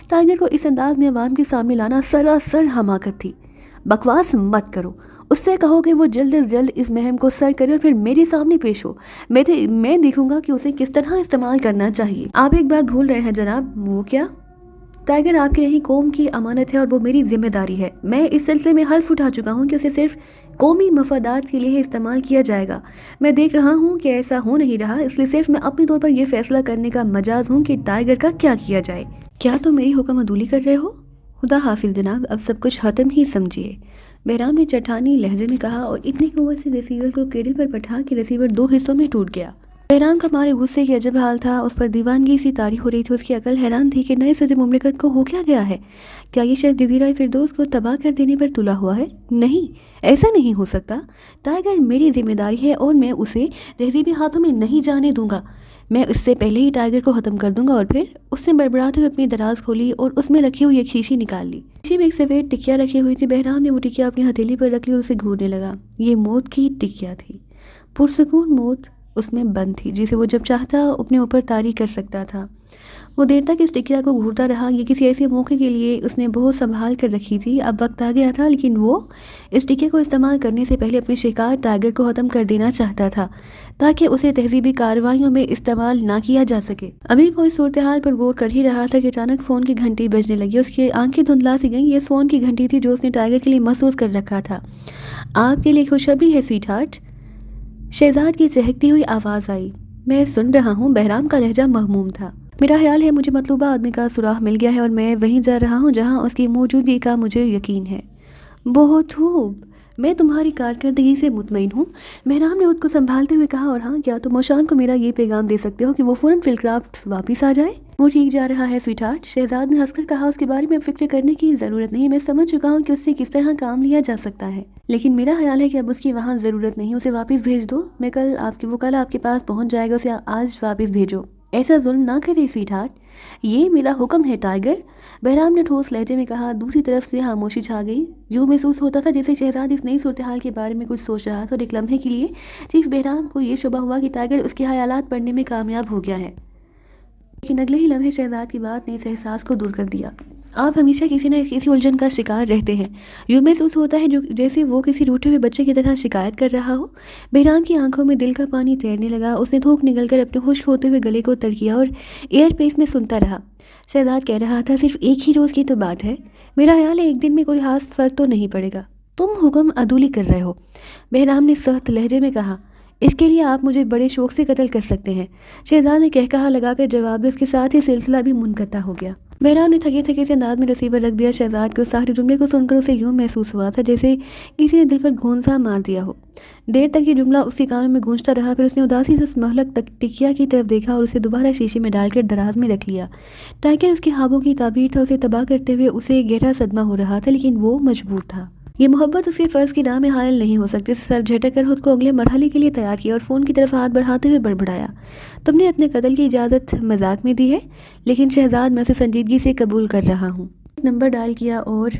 ٹائیگر کو اس انداز میں عوام کے سامنے لانا سراسر حماقت تھی۔ بکواس مت کرو، اس سے کہو کہ وہ جلد از جلد اس مہم کو سر کرے اور پھر میرے سامنے پیش ہو۔ میں دیکھوں گا کہ اسے کس طرح استعمال کرنا چاہیے۔ آپ ایک بات بھول رہے ہیں جناب۔ وہ کیا؟ ٹائیگر آپ کی نہیں، قوم کی امانت ہے اور وہ میری ذمہ داری ہے۔ میں اس سلسلے میں حلف اٹھا چکا ہوں کہ اسے صرف قومی مفادات کے لیے استعمال کیا جائے گا۔ میں دیکھ رہا ہوں کہ ایسا ہو نہیں رہا، اس لیے صرف میں اپنی طور پر یہ فیصلہ کرنے کا مجاز ہوں کہ ٹائیگر کا کیا کیا جائے۔ کیا تم میری حکم عدولی کر رہے ہو؟ خدا حافظ جناب، اب سب کچھ ختم ہی سمجھیے، بہرام نے چٹھانی لہجے میں کہا اور اتنی قوت سے ریسیور کو کیبل پر پٹھا کہ ریسیور 2 حصوں میں ٹوٹ گیا۔ بہرام کا مارے غصے کی عجب حال تھا، اس پر دیوانگی سی طاری ہو رہی تھی۔ اس کی عقل حیران تھی کہ نئے صدر مملکت کو ہو کیا گیا ہے؟ کیا یہ شخص جزیرہ فردوس کو تباہ کر دینے پر تلا ہوا ہے؟ نہیں، ایسا نہیں ہو سکتا۔ ٹائیگر میری ذمہ داری ہے اور میں اسے تہذیبی ہاتھوں میں نہیں جانے دوں گا۔ میں اس سے پہلے ہی ٹائیگر کو ختم کر دوں گا۔ اور پھر اس نے بڑبڑاتے ہوئے اپنی دراز کھولی اور اس میں رکھی ہوئی ایک شیشی نکال لی۔ شیشی میں ایک سفید ٹکیا رکھی ہوئی تھی۔ بہرام نے وہ ٹکیا اپنی ہتھیلی پر رکھ لی اور اسے گھورنے لگا۔ یہ موت کی ٹکیا تھی، پرسکون موت اس میں بند تھی، جسے وہ جب چاہتا اپنے اوپر طاری کر سکتا تھا۔ وہ دیر تک اس ٹکیا کو گھورتا رہا. یہ کسی ایسے موقع کے لیے اس نے بہت سنبھال کر رکھی تھی. اب وقت آ گیا تھا، لیکن وہ اس ٹکیا کو استعمال کرنے سے پہلے اپنے شکار ٹائیگر کو ختم کر دینا چاہتا تھا تاکہ اسے تہذیبی کارروائیوں میں استعمال نہ کیا جا سکے. ابھی وہ اس صورتحال پر غور کر ہی رہا تھا کہ اچانک فون کی گھنٹی بجنے لگی. اس کی آنکھیں دھندلا سی گئیں. یہ اس فون کی گھنٹی تھی جو اس نے ٹائیگر کے لیے محسوس کر رکھا تھا. آپ کے لیے خوشخبری ہے سویٹ ہارٹ، شہزاد کی چہکتی ہوئی آواز آئی. میں سن رہا ہوں. بہرام کا لہجہ مغموم تھا. میرا خیال ہے مجھے مطلوبہ آدمی کا سراغ مل گیا ہے اور میں وہیں جا رہا ہوں جہاں اس کی موجودگی کا مجھے یقین ہے. بہت خوب، میں تمہاری کارکردگی سے مطمئن ہوں. بہرام نے خود کو سنبھالتے ہوئے کہا. اور ہاں، کیا تم اوشان کو میرا یہ پیغام دے سکتے ہو کہ وہ فوراً فل کرافٹ واپس آ جائے؟ وہ ٹھیک جا رہا ہے سویٹ ہارٹ، شہزاد نے ہنس کر کہا. اس کے بارے میں فکر کرنے کی ضرورت نہیں. میں سمجھ چکا ہوں کہ اس سے کس طرح کام لیا جا سکتا ہے، لیکن میرا خیال ہے کہ اب اس کی وہاں ضرورت نہیں. اسے واپس بھیج دو. وہ کل آپ کے پاس پہنچ جائے گا. اسے آج واپس بھیجو. ایسا ظلم نہ کرے سویٹ ہارٹ، یہ میرا حکم ہے ٹائیگر، بہرام نے ٹھوس لہجے میں کہا. دوسری طرف سے خاموشی چھا گئی. یوں محسوس ہوتا تھا جیسے شہزاد اس نئی صورتحال کے بارے میں کچھ سوچ رہا تھا، اور ایک لمحے کے لیے چیف بہرام کو یہ شبہ ہوا کہ ٹائیگر اس کے خیالات پڑھنے میں کامیاب ہو گیا ہے. لیکن اگلے ہی لمحے شہزاد کی بات نے اس احساس کو دور کر دیا. آپ ہمیشہ کسی نہ کسی الجھن کا شکار رہتے ہیں. یوں محسوس ہوتا ہے جیسے وہ کسی روٹھے ہوئے بچے کی طرح شکایت کر رہا ہو. بہرام کی آنکھوں میں دل کا پانی تیرنے لگا. اس نے تھوک نگل کر اپنے خشک ہوتے ہوئے گلے کو تر کیا اور ایئر پیس میں سنتا رہا. شہزاد کہہ رہا تھا. صرف ایک ہی روز کی تو بات ہے. میرا خیال ہے ایک دن میں کوئی خاص فرق تو نہیں پڑے گا. تم حکم عدولی کر رہے ہو، بہرام نے سخت لہجے میں کہا. اس کے لیے آپ مجھے بڑے شوق سے قتل کر سکتے ہیں، شہزاد نے کہا لگا کر جواب دیا. اس کے ساتھ ہی سلسلہ بھی منقطع ہو گیا. بہرام نے تھکے سے انداز میں رسیور رکھ دیا. شہزاد کو سارے جملے کو سن کر اسے یوں محسوس ہوا تھا جیسے کسی نے دل پر گھونسا مار دیا ہو. دیر تک یہ جملہ اس کے کانوں میں گونجتا رہا. پھر اس نے اداسی سے اس مہلک ٹکیا کی طرف دیکھا اور اسے دوبارہ شیشے میں ڈال کر دراز میں رکھ لیا. ٹائیگر اس کے خوابوں کی تعبیر تھا. اسے تباہ کرتے ہوئے اسے گہرا صدمہ ہو رہا تھا، لیکن وہ مجبور تھا. یہ محبت اس کے فرض کی راہ میں حائل نہیں ہو سکتی. اسے سر جھٹک کر خود کو اگلے مرحلے کے لیے تیار کیا اور فون کی طرف ہاتھ بڑھاتے ہوئے بڑبڑایا. تم نے اپنے قتل کی اجازت مذاق میں دی ہے، لیکن شہزاد میں اسے سنجیدگی سے قبول کر رہا ہوں. نمبر ڈائل کیا اور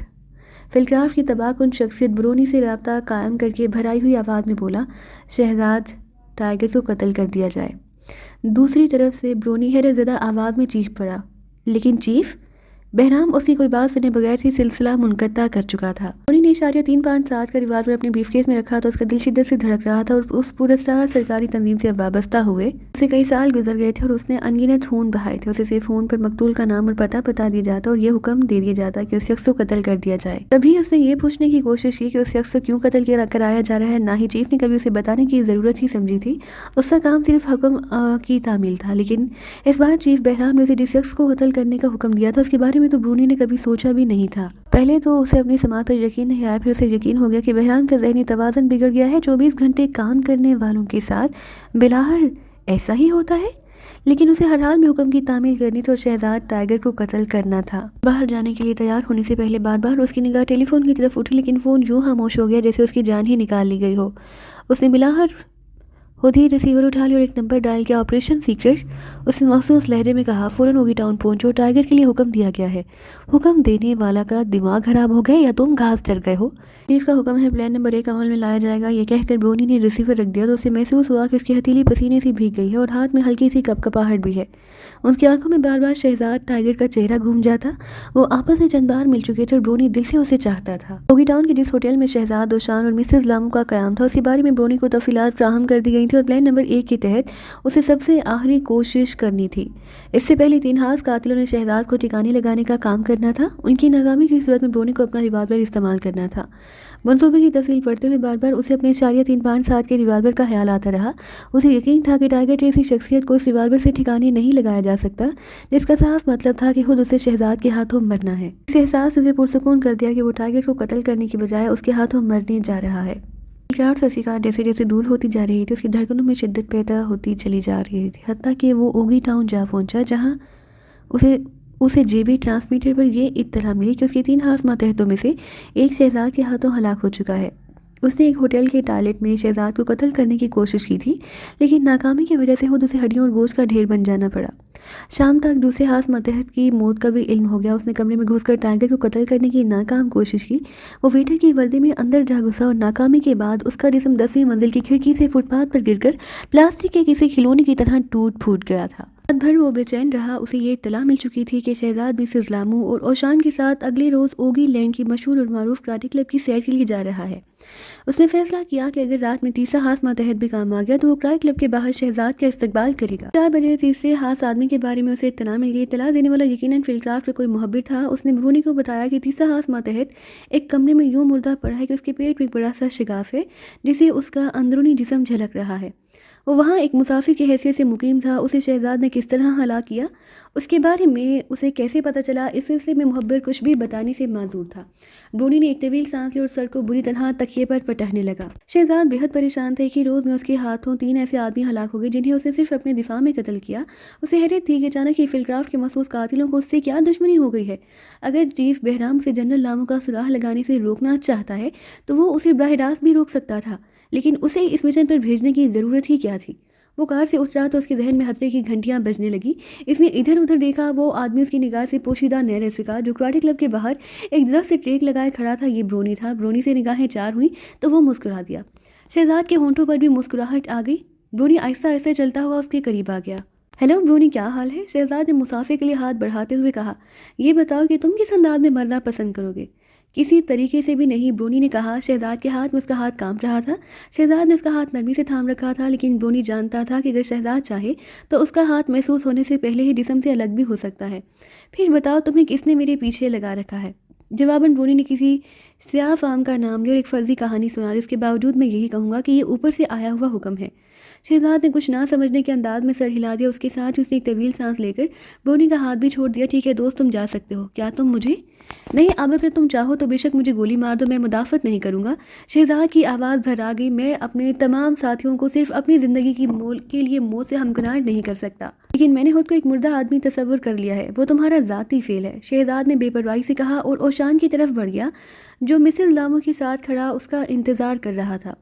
فلکرافٹ کی تباہ کن شخصیت برونی سے رابطہ قائم کر کے بھرائی ہوئی آواز میں بولا. شہزاد ٹائیگر کو قتل کر دیا جائے. دوسری طرف سے برونی حیرت زدہ آواز میں چیخ پڑا. لیکن چیف؟ بہرام اس کی کوئی بات سنے بغیر ہی سلسلہ منقطع کر چکا تھا. برونی نے 3.7 کا ریوالور اپنے بریف کیس میں رکھا تو اس کا دل شدت سے دھڑک رہا تھا اور اس پراسرار سرکاری تنظیم سے وابستہ ہوئے اسے کئی سال گزر گئے تھے اور اس نے انگنت خون بہائے تھے. اسے فون پر مقتول کا نام اور پتہ بتا دیا جاتا اور یہ حکم دے دیا جاتا کہ اس شخص کو قتل کر دیا جائے. تبھی اس نے یہ پوچھنے کی کوشش کی کہ اس شخص کو کیوں قتل کرایا جا رہا ہے. نہ ہی چیف نے کبھی اسے بتانے کی ضرورت ہی سمجھی تھی. اس کا کام صرف حکم کی تعمیل تھا. لیکن اس بار چیف بہرام نے اسے جس شخص کو قتل کرنے کا حکم دیا تھا اس کے بارے میں تو برونی نے کبھی سوچا بھی نہیں تھا. پہلے تو اسے اپنی سماعت پر یقین نہیں آیا، پھر اسے یقین ہو گیا کہ بہرام کا ذہنی توازن بگڑ گیا ہے. 24 گھنٹے کام کرنے والوں کے ساتھ بلاہر ایسا ہی ہوتا ہے. لیکن اسے ہر حال میں حکم کی تعمیل کرنی تھی اور شہزاد ٹائیگر کو قتل کرنا تھا. باہر جانے کے لیے تیار ہونے سے پہلے بار بار اس کی نگاہ ٹیلی فون کی طرف اٹھی، لیکن فون یوں خاموش ہو گیا جیسے اس کی جان ہی نکال لی گئی ہو. اس نے بلاہر خود ہی ریسیور اٹھا لیا اور ایک نمبر ڈائل کیا. آپریشن سیکرٹ، اس نے مخصوص لہجے میں کہا. فوراً اوگی ٹاؤن پہنچو، ٹائیگر کے لیے حکم دیا گیا ہے. حکم دینے والا کا دماغ خراب ہو گیا یا تم گھاس چر گئے ہو؟ چیف کا حکم ہے پلان نمبر 1 عمل میں لایا جائے گا. یہ کہہ کر برونی نے ریسیور رکھ دیا تو اسے محسوس ہوا کہ اس کی ہتھیلی پسینے سے بھیگ گئی ہے اور ہاتھ میں ہلکی سی کپکپاہٹ بھی ہے. اس کی آنکھوں میں بار بار شہزاد ٹائیگر کا چہرہ گھوم جاتا. وہ آپس میں چند بار مل چکے تھے اور برونی دل سے اسے چاہتا تھا. اوگی ٹاؤن کے جس ہوٹل میں شہزاد اوشان اور مسز لامو کا قیام تھا اس کے بارے میں برونی کو تفصیلات فراہم کر دی گئی تھی اور پلان نمبر 1 کے تحت اسے سب سے آخری کوشش کرنی تھی. اس سے پہلے 3 خاص قاتلوں نے شہزاد کو ٹھکانے لگانے کا کام کرنا تھا. ان کی ناکامی کی صورت میں برونی کو اپنا ریوالور استعمال کرنا تھا. منصوبے کی تفصیل پڑھتے ہوئے بار بار اسے اپنے 3.7 کے ریوالور کا خیال آتا رہا. اسے یقین تھا کہ ٹائیگر جیسی شخصیت کو اس ریوالور سے ٹھکانے نہیں لگایا جا سکتا، جس کا صاف مطلب تھا کہ خود اسے شہزاد کے ہاتھوں مرنا ہے. اس احساس اسے پرسکون کر دیا کہ وہ ٹائیگر کو قتل کرنے کی بجائے اس کے ہاتھوں مرنے جا رہا ہے. کراؤڈ سے شکار جیسے جیسے دور ہوتی جا رہی تھی اس کی دھڑکنوں میں شدت پیدا ہوتی چلی جا رہی تھی، حتیٰ کہ وہ اوگی ٹاؤن جا پہنچا جہاں اسے جے بی ٹرانسمیٹر پر یہ اطلاع ملی کہ اس کے 3 خاص ماتحتوں میں سے ایک شہزاد کے ہاتھوں ہلاک ہو چکا ہے. اس نے ایک ہوٹل کے ٹائلٹ میں شہزاد کو قتل کرنے کی کوشش کی تھی، لیکن ناکامی کی وجہ سے خود اسے ہڈیوں اور گوشت کا ڈھیر بن جانا پڑا. شام تک دوسرے خاص ماتحت کی موت کا بھی علم ہو گیا. اس نے کمرے میں گھس کر ٹائیگر کو قتل کرنے کی ناکام کوشش کی. وہ ویٹر کی وردی میں اندر جا گھسا اور ناکامی کے بعد اس کا جسم 10ویں منزل کی کھڑکی سے فٹ پاتھ پر گر کر پلاسٹک کے کسی کھلونے کی طرح ٹوٹ پھوٹ گیا تھا. رات بھر وہ بے چین رہا. اسے یہ اطلاع مل چکی تھی کہ شہزاد مسز لامو اور اوشان کے ساتھ اگلے روز اوگی لینڈ کی مشہور اور معروف کراٹے کلب کی سیر کے لیے جا رہا ہے. اس نے فیصلہ کیا کہ اگر رات میں تیسرا ہاتھ ماتحت بھی کام آ گیا تو وہ کراٹے کلب کے باہر شہزاد کا استقبال کرے گا. 4 بجے تیسرے ہاتھ آدمی کے بارے میں اسے اطلاع مل گئی. اطلاع دینے والا یقیناً فلکرافٹ کا کوئی محبر تھا. اس نے برونی کو بتایا کہ تیسرا ہاتھ ماتحت ایک کمرے میں یوں مردہ پڑا ہے کہ اس کے پیٹ میں ایک بڑا سا شگاف ہے جسے اس کا اندرونی جسم جھلک رہا ہے. وہ وہاں ایک مسافر کی حیثیت سے مقیم تھا. اسے شہزاد نے کس طرح ہلاک کیا، اس کے بارے میں اسے کیسے پتہ چلا، اس سلسلے میں محبر کچھ بھی بتانے سے معذور تھا. برونی نے ایک طویل سانس لی اور سر کو بری طرح تکیے پر پٹکنے لگا. شہزاد بہت پریشان تھے کہ روز میں اس کے ہاتھوں 3 ایسے آدمی ہلاک ہو گئے جنہیں اسے صرف اپنے دفاع میں قتل کیا. اسے حیرت تھی کہ اچانک یہ فلکرافٹ کے مخصوص قاتلوں کو اس سے کیا دشمنی ہو گئی ہے. اگر چیف بہرام اسے جنرل لامو کا سراغ لگانے سے روکنا چاہتا ہے تو وہ اسے براہ راست بھی روک سکتا تھا، لیکن اسے اس مشن پر بھیجنے کی ضرورت ہی کیا تھی. وہ کار سے اترا تو اس کے ذہن میں خطرے کی گھنٹیاں بجنے لگی. اس نے ادھر ادھر دیکھا. وہ آدمی اس کی نگاہ سے پوشیدہ نہ رہ سکا. جو کراٹے کلب کے باہر ایک درخت سے ٹریک لگائے کھڑا تھا یہ برونی تھا. برونی سے نگاہیں چار ہوئیں تو وہ مسکرا دیا. شہزاد کے ہونٹوں پر بھی مسکراہٹ آ گئی. برونی آہستہ آہستہ چلتا ہوا اس کے قریب آ گیا. ہیلو برونی، کیا حال ہے؟ شہزاد نے مسافر کے لیے ہاتھ بڑھاتے ہوئے کہا. یہ بتاؤ کہ تم کس انداز میں مرنا پسند کرو گے؟ کسی طریقے سے بھی نہیں، برونی نے کہا. شہزاد کے ہاتھ میں اس کا ہاتھ کانپ رہا تھا. شہزاد نے اس کا ہاتھ نرمی سے تھام رکھا تھا، لیکن برونی جانتا تھا کہ اگر شہزاد چاہے تو اس کا ہاتھ محسوس ہونے سے پہلے ہی جسم سے الگ بھی ہو سکتا ہے. پھر بتاؤ تمہیں کس نے میرے پیچھے لگا رکھا ہے؟ جواباً برونی نے کسی سیاہ فام کا نام لیا اور ایک فرضی کہانی سنا. اس کے باوجود میں یہی کہوں گا کہ یہ اوپر سے آیا ہوا حکم ہے. شہزاد نے کچھ نہ سمجھنے کے انداز میں سر ہلا دیا. اس کے ساتھ اس نے ایک طویل سانس لے کر برونی کا ہاتھ بھی چھوڑ دیا. ٹھیک ہے دوست، تم جا سکتے ہو. کیا تم مجھے؟ نہیں، اب اگر تم چاہو تو بے شک مجھے گولی مار دو، میں مدافعت نہیں کروں گا. شہزاد کی آواز بھر گئی. میں اپنے تمام ساتھیوں کو صرف اپنی زندگی کی کے لیے موت سے ہمکنار نہیں کر سکتا، لیکن میں نے خود کو ایک مردہ آدمی تصور کر لیا ہے. وہ تمہارا ذاتی فعل ہے. شہزاد نے بے پرواہی سے کہا اور اوشان کی طرف بڑھ گیا جو مسز لامو کے ساتھ کھڑا اس کا انتظار کر رہا تھا.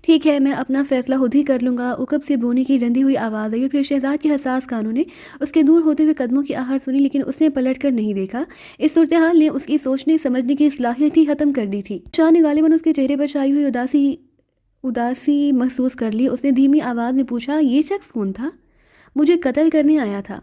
ٹھیک ہے، میں اپنا فیصلہ خود ہی کر لوں گا. عقب سے برونی کی رندی ہوئی آواز آئی اور پھر شہزاد کے حساس کانوں نے اس کے دور ہوتے ہوئے قدموں کی آہٹ سنی، لیکن اس نے پلٹ کر نہیں دیکھا. اس صورتحال نے اس کی سوچنے سمجھنے کی صلاحیت ہی ختم کر دی تھی. شاہ نے غالباً اس کے چہرے پر چھائی ہوئی اداسی محسوس کر لی. اس نے دھیمی آواز میں پوچھا، یہ شخص کون تھا؟ مجھے قتل کرنے آیا تھا.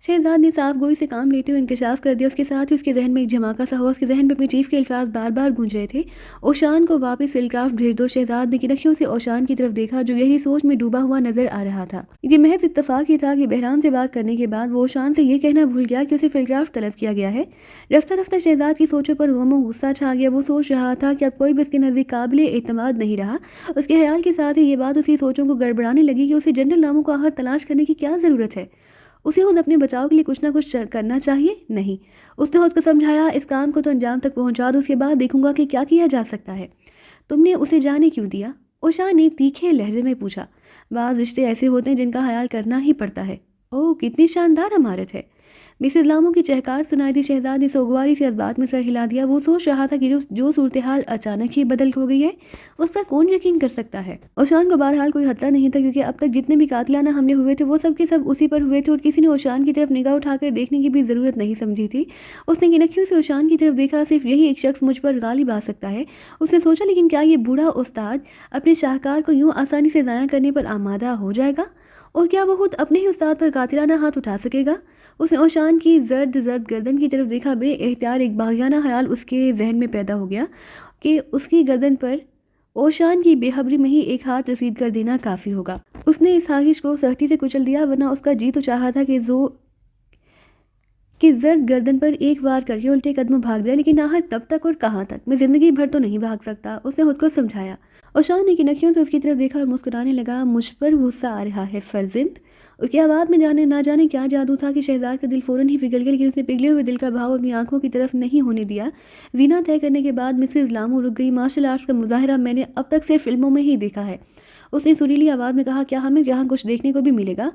شہزاد نے صاف گوئی سے کام لیتے ہوئے انکشاف کر دیا. اس کے ساتھ ہی اس کے ذہن میں ایک جھماکہ سا ہوا. اس کے ذہن میں اپنے چیف کے الفاظ بار بار گونج رہے تھے، اوشان کو واپس فلکرافٹ بھیج دو. شہزاد نے کنکھیوں سے اوشان کی طرف دیکھا جو گہری سوچ میں ڈوبا ہوا نظر آ رہا تھا. یہ محض اتفاق ہی تھا کہ بہرام سے بات کرنے کے بعد وہ اوشان سے یہ کہنا بھول گیا کہ اسے فلکرافٹ طلب کیا گیا ہے. رفتہ رفتہ شہزاد کی سوچوں پر غم و غصہ چھا گیا. وہ سوچ رہا تھا کہ اب کوئی بھی اس کے نزدیک قابل اعتماد نہیں رہا. اس کے خیال کے ساتھ ہی یہ بات اس کی سوچوں کو گڑبڑانے لگی کہ اسے جنرل لامو کو آخر تلاش کرنے کی کیا ضرورت ہے. اسے خود اپنے بچاؤ کے لیے کچھ نہ کچھ کرنا چاہیے. نہیں، اس نے خود کو سمجھایا، اس کام کو تو انجام تک پہنچا دو، اس کے بعد دیکھوں گا کہ کیا کیا جا سکتا ہے. تم نے اسے جانے کیوں دیا؟ اوشا نے تیکھے لہجے میں پوچھا. بعض رشتے ایسے ہوتے ہیں جن کا خیال کرنا ہی پڑتا ہے. اوہ، کتنی شاندار عمارت ہے. مسز لامو کی چہکار سنائی دی. شہزاد نے سوگواری سے اس بات میں سر ہلا دیا. وہ سوچ رہا تھا کہ جو صورتحال اچانک ہی بدل ہو گئی ہے اس پر کون یقین کر سکتا ہے. اوشان کو بہرحال کوئی خطرہ نہیں تھا کیونکہ اب تک جتنے بھی قاتلانہ حملے ہوئے تھے وہ سب کے سب اسی پر ہوئے تھے اور کسی نے اوشان کی طرف نگاہ اٹھا کر دیکھنے کی بھی ضرورت نہیں سمجھی تھی. اس نے کنکھیوں سے اوشان کی طرف دیکھا. صرف یہی ایک شخص مجھ پر غالب آ سکتا ہے اس نے سوچا. لیکن کیا یہ بوڑھا استاد اپنے شاہکار کو یوں آسانی سے ضائع کرنے پر آمادہ ہو جائے گا؟ اور کیا وہ خود اپنے ہی استاد پر قاتلانہ ہاتھ اٹھا سکے گا؟ اس نے اوشان کی زرد گردن کی طرف دیکھا. بے اختیار ایک باغیانہ خیال اس کے ذہن میں پیدا ہو گیا کہ اس کی گردن پر اوشان کی بے خبری میں ہی ایک ہاتھ رسید کر دینا کافی ہوگا. اس نے اس خواہش کو سختی سے کچل دیا، ورنہ اس کا جی تو چاہا تھا کہ زرد گردن پر ایک وار کر کے الٹے قدموں بھاگ دیا. لیکن آخر کب تک اور کہاں تک؟ میں زندگی بھر تو نہیں بھاگ سکتا، اس نے خود کو سمجھایا. اوشان نے کنکھیوں سے اس کی طرف دیکھا اور مسکرانے لگا. مجھ پر غصہ آ رہا ہے فرزند؟ اس کی آواز میں نہ جانے کیا جادو تھا کہ شہزاد کا دل فوراً ہی پگھل گیا. لیکن اس نے پگھلے ہوئے دل کا بھاؤ اپنی آنکھوں کی طرف نہیں ہونے دیا. زینا طے کرنے کے بعد مسز لامو رک گئی. مارشل آرٹس کا مظاہرہ میں نے اب تک صرف فلموں میں ہی دیکھا ہے. اس نے سریلی آواز میں کہا. کیا ہمیں یہاں کچھ دیکھنے کو بھی ملے گا؟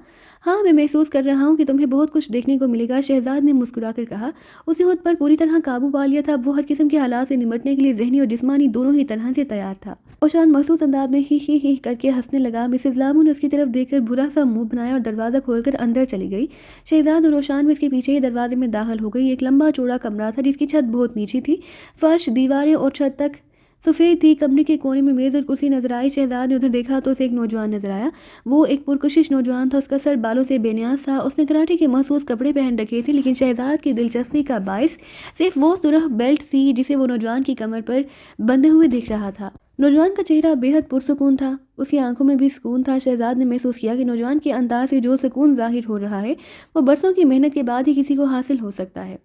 ہاں، میں محسوس کر رہا ہوں کہ تمہیں بہت کچھ دیکھنے کو ملے گا. شہزاد نے مسکرا کر کہا. اس نے خود پر پوری طرح قابو پا لیا تھا. وہ ہر قسم کے حالات سے نمٹنے کے لیے ذہنی اور جسمانی دونوں ہی طرح سے تیار تھا. اوشان محسوس انداز میں ہی کر کے ہنسنے لگا. مسز لامو نے اس کی طرف دیکھ کر برا سا منہ بنایا اور دروازہ کھول کر اندر چلی گئی. شہزاد اور اوشان بھی اس کے پیچھے ہی دروازے میں داخل ہو گئی. ایک لمبا چوڑا کمرہ تھا جس کی چھت بہت نیچی تھی. فرش، دیواریں اور چھت تک سفید تھی. کمرے کے کونے میں میز اور کرسی نظر آئی. شہزاد نے ادھر دیکھا تو اسے ایک نوجوان نظر آیا. وہ ایک پرکشش نوجوان تھا. اس کا سر بالوں سے بے نیاز تھا. اس نے کراٹے کے مخصوص کپڑے پہن رکھے تھے، لیکن شہزاد کی دلچسپی کا باعث صرف وہ سرخ بیلٹ تھی جسے وہ نوجوان کی کمر پر بندھے ہوئے دیکھ رہا تھا. نوجوان کا چہرہ بے حد پرسکون تھا. اس کی آنکھوں میں بھی سکون تھا. شہزاد نے محسوس کیا کہ نوجوان کے انداز سے جو سکون ظاہر ہو رہا ہے وہ برسوں کی محنت کے بعد ہی کسی کو حاصل ہو سکتا ہے.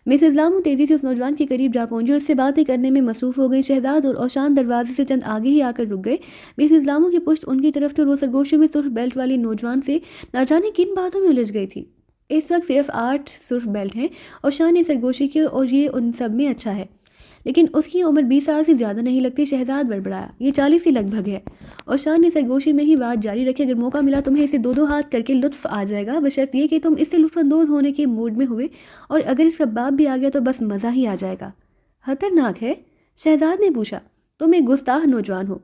مسز لامو تیزی سے اس نوجوان کے قریب جا پہنچی اور اس سے باتیں کرنے میں مصروف ہو گئی. شہزاد اور اوشان دروازے سے چند آگے ہی آ کر رک گئے. مسز لامو کی پشت ان کی طرف تھی اور وہ سرگوشی میں سرخ بیلٹ والے نوجوان سے نہ جانے کن باتوں میں الجھ گئی تھی. اس وقت صرف 8 سرخ بیلٹ ہیں. اوشان نے سرگوشی کی اور یہ ان سب میں اچھا ہے، لیکن اس کی عمر 20 سال سے زیادہ نہیں لگتی. شہزاد بڑبڑایا. یہ 40 کے لگ بھگ ہے. اوشان نے سرگوشی میں ہی بات جاری رکھی. اگر موقع ملا تمہیں اسے 2 ہاتھ کر کے لطف آ جائے گا، بشرط یہ کہ تم اس سے لطف اندوز ہونے کے موڈ میں ہوئے، اور اگر اس کا باپ بھی آ گیا تو بس مزہ ہی آ جائے گا. خطرناک ہے؟ شہزاد نے پوچھا. تم ایک گستاخ نوجوان ہو.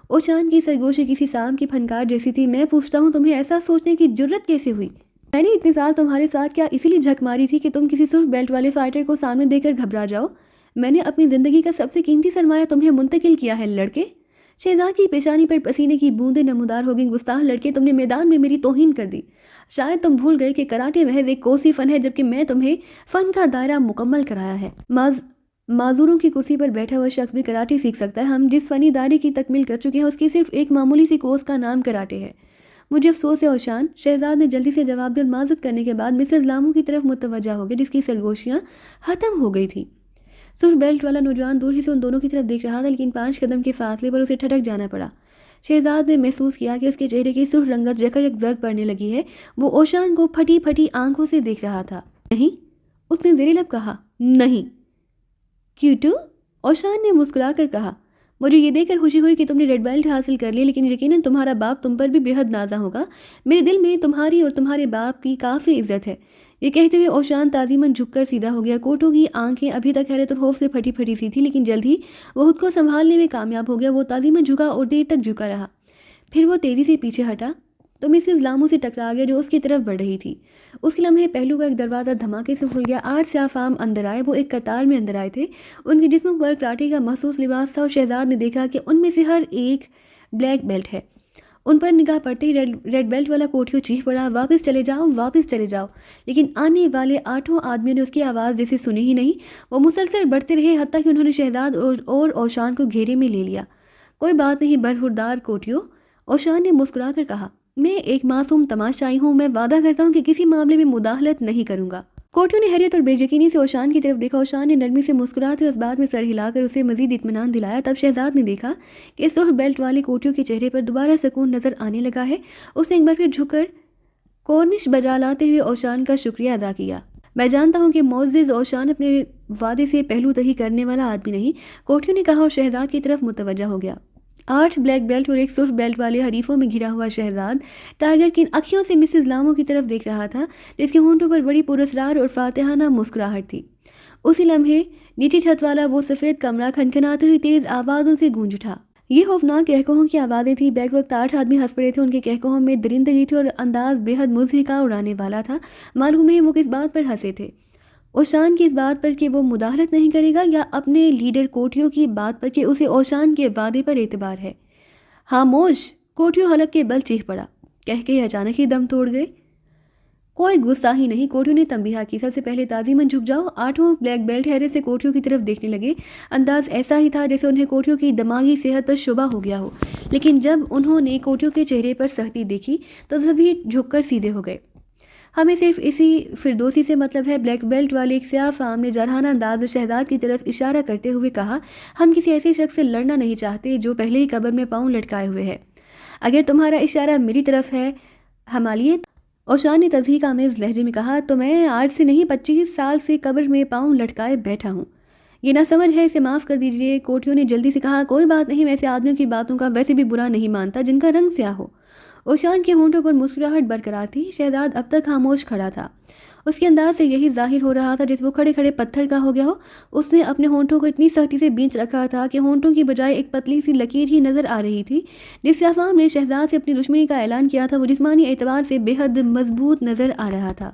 اوشان کی سرگوشی کسی سام کی فنکار جیسی تھی. میں پوچھتا ہوں تمہیں ایسا سوچنے کی جرت کیسے ہوئی؟ میں نے اتنے سال تمہارے ساتھ کیا اسی لیے جھک ماری تھی کہ تم کسی سرخ بیلٹ والے فائٹر کو سامنے دے کر گھبرا جاؤ؟ میں نے اپنی زندگی کا سب سے قیمتی سرمایہ تمہیں منتقل کیا ہے لڑکے. شہزاد کی پیشانی پر پسینے کی بوندیں نمودار ہو گئیں. گستاخ لڑکے، تم نے میدان میں میری توہین کر دی. شاید تم بھول گئے کہ کراٹے محض ایک کوسی فن ہے، جبکہ میں تمہیں فن کا دائرہ مکمل کرایا ہے. معذوروں کی کرسی پر بیٹھا ہوا شخص بھی کراٹے سیکھ سکتا ہے. ہم جس فنی دائرے کی تکمیل کر چکے ہیں اس کی صرف ایک معمولی سی کورس کا نام کراٹے ہے. مجھے افسوس ہے اوشان، شہزاد نے جلدی سے جواب دیا اور معذرت کرنے کے بعد مسز لامو کی طرف متوجہ ہو گئے جس کی سرگوشیاں ختم ہو گئی تھی. سرخ بیلٹ والا نوجوان دور ہی سے ان دونوں کی طرف دیکھ رہا تھا، لیکن 5 قدم کے فاصلے پر اسے ٹھٹک جانا پڑا. شہزاد نے محسوس کیا کہ اس کے چہرے کی سرخ رنگت یکایک زرد پڑنے لگی ہے. وہ اوشان کو پھٹی پھٹی آنکھوں سے دیکھ رہا تھا. نہیں، اس نے زیر لب کہا. نہیں. کیوٹو؟ اوشان نے مسکرا کر کہا. مجھے یہ دیکھ کر خوشی ہوئی کہ تم نے ریڈ بیلٹ حاصل کر لی، لیکن یقیناً تمہارا باپ تم پر بھی بے حد نازا ہوگا. میرے دل میں تمہاری اور تمہارے باپ کی کافی عزت ہے. یہ کہتے ہوئے اوشان تعظیماً جھک کر سیدھا ہو گیا. کوٹو کی آنکھیں ابھی تک حیرت اور خوف سے پھٹی پھٹی سی تھی، لیکن جلد ہی وہ خود کو سنبھالنے میں کامیاب ہو گیا. وہ تعظیماً جھکا اور دیر تک جھکا رہا. پھر وہ تیزی سے پیچھے ہٹا تو مسز لامو سے ٹکرا گیا جو اس کی طرف بڑھ رہی تھی. اس کے لمحے پہلو کا ایک دروازہ دھماکے سے کھل گیا. 8 سیاہ فام اندر آئے. وہ ایک قطار میں اندر آئے تھے. ان کے جسموں پر کراٹے کا مخصوص لباس تھا اور شہزاد نے دیکھا کہ ان میں سے ہر ایک بلیک بیلٹ ہے. ان پر نگاہ پڑتے ہی ریڈ بیلٹ والا کوٹھیو چیخ پڑا. واپس چلے جاؤ، واپس چلے جاؤ. لیکن آنے والے 8 آدمیوں نے اس کی آواز جیسے سنی ہی نہیں. وہ مسلسل بڑھتے رہے حتیٰ کہ انہوں نے شہزاد اور اوشان کو گھیرے میں لے لیا. کوئی بات نہیں برخوردار کوٹھیو، اوشان نے مسکرا کر کہا. میں ایک معصوم تماشائی ہوں. میں وعدہ کرتا ہوں کہ کسی معاملے میں مداخلت نہیں کروں گا. کوٹھیو نے حیرت اور بے یقینی سے اوشان کی طرف دیکھا. اوشان نے نرمی سے مسکراتے ہوئے اس بات میں سر ہلا کر اسے مزید اطمینان دلایا. تب شہزاد نے دیکھا کہ سرخ بیلٹ والے کوٹھیو کے چہرے پر دوبارہ سکون نظر آنے لگا ہے. اس نے ایک بار پھر جھک کر کورنش بجا لاتے ہوئے اوشان کا شکریہ ادا کیا. میں جانتا ہوں کہ معزز اوشان اپنے وعدے سے پہلو تہی کرنے والا آدمی نہیں، کوٹھیو نے کہا اور شہزاد کی طرف متوجہ ہو گیا. 8 بلیک بیلٹ اور ایک سرخ بیلٹ والے حریفوں میں گھرا ہوا شہزاد ٹائیگر کی اکھیوں سے مسز لامو کی طرف دیکھ رہا تھا جس کے ہونٹوں پر بڑی پراسرار اور فاتحانہ مسکراہٹ تھی. اسی لمحے نیچی چھت والا وہ سفید کمرہ کھنکھناتے ہوئی تیز آوازوں سے گونج اٹھا. یہ خوفناک کہکہوں کی آوازیں تھیں. بیک وقت 8 آدمی ہنس پڑے تھے. ان کے کہکہوں میں درندگی تھی اور انداز بے حد مضحکہ اڑانے والا تھا. معلوم نہیں وہ کس بات پر ہنسے تھے. اوشان کی اس بات پر کہ وہ مداخلت نہیں کرے گا، یا اپنے لیڈر کوٹھیو کی بات پر کہ اسے اوشان کے وعدے پر اعتبار ہے. خاموش! کوٹھیو حلق کے بل چیخ پڑا. کہہ کے اچانک ہی دم توڑ گئے. کوئی گستاخی نہیں، کوٹھیو نے تنبیہ کی. سب سے پہلے تعظیماً جھک جاؤ. 8 بلیک بیلٹ حیرت سے کوٹھیو کی طرف دیکھنے لگے. انداز ایسا ہی تھا جیسے انہیں کوٹھیو کی دماغی صحت پر شبہ ہو گیا ہو، لیکن جب انہوں نے کوٹھیو کے چہرے پر سختی دیکھی تو سبھی جھک کر سیدھے ہو گئے. ہمیں صرف اسی فردوسی سے مطلب ہے. بلیک بیلٹ والے ایک سیاہ فام نے جارحانہ انداز میں شہزاد کی طرف اشارہ کرتے ہوئے کہا. ہم کسی ایسے شخص سے لڑنا نہیں چاہتے جو پہلے ہی قبر میں پاؤں لٹکائے ہوئے ہے. اگر تمہارا اشارہ میری طرف ہے ہمالیت، اوشان نے تضحیک آمیز لہجے میں کہا، تو میں آج سے نہیں 25 سال سے قبر میں پاؤں لٹکائے بیٹھا ہوں. یہ نہ سمجھ ہے، اسے معاف کر دیجیے. کوٹھیو نے جلدی سے کہا. کوئی بات نہیں، میں ایسے آدمیوں کی باتوں کا ویسے بھی برا نہیں مانتا جن کا رنگ سیاہ ہو. اوشان کے ہونٹوں پر مسکراہٹ برقرار تھی. شہزاد اب تک خاموش کھڑا تھا. اس کے انداز سے یہی ظاہر ہو رہا تھا جیسے وہ کھڑے کھڑے پتھر کا ہو گیا ہو. اس نے اپنے ہونٹوں کو اتنی سختی سے بینچ رکھا تھا کہ ہونٹوں کی بجائے ایک پتلی سی لکیر ہی نظر آ رہی تھی. جس سیاہ فام نے شہزاد سے اپنی دشمنی کا اعلان کیا تھا وہ جسمانی اعتبار سے بے حد مضبوط نظر آ رہا تھا.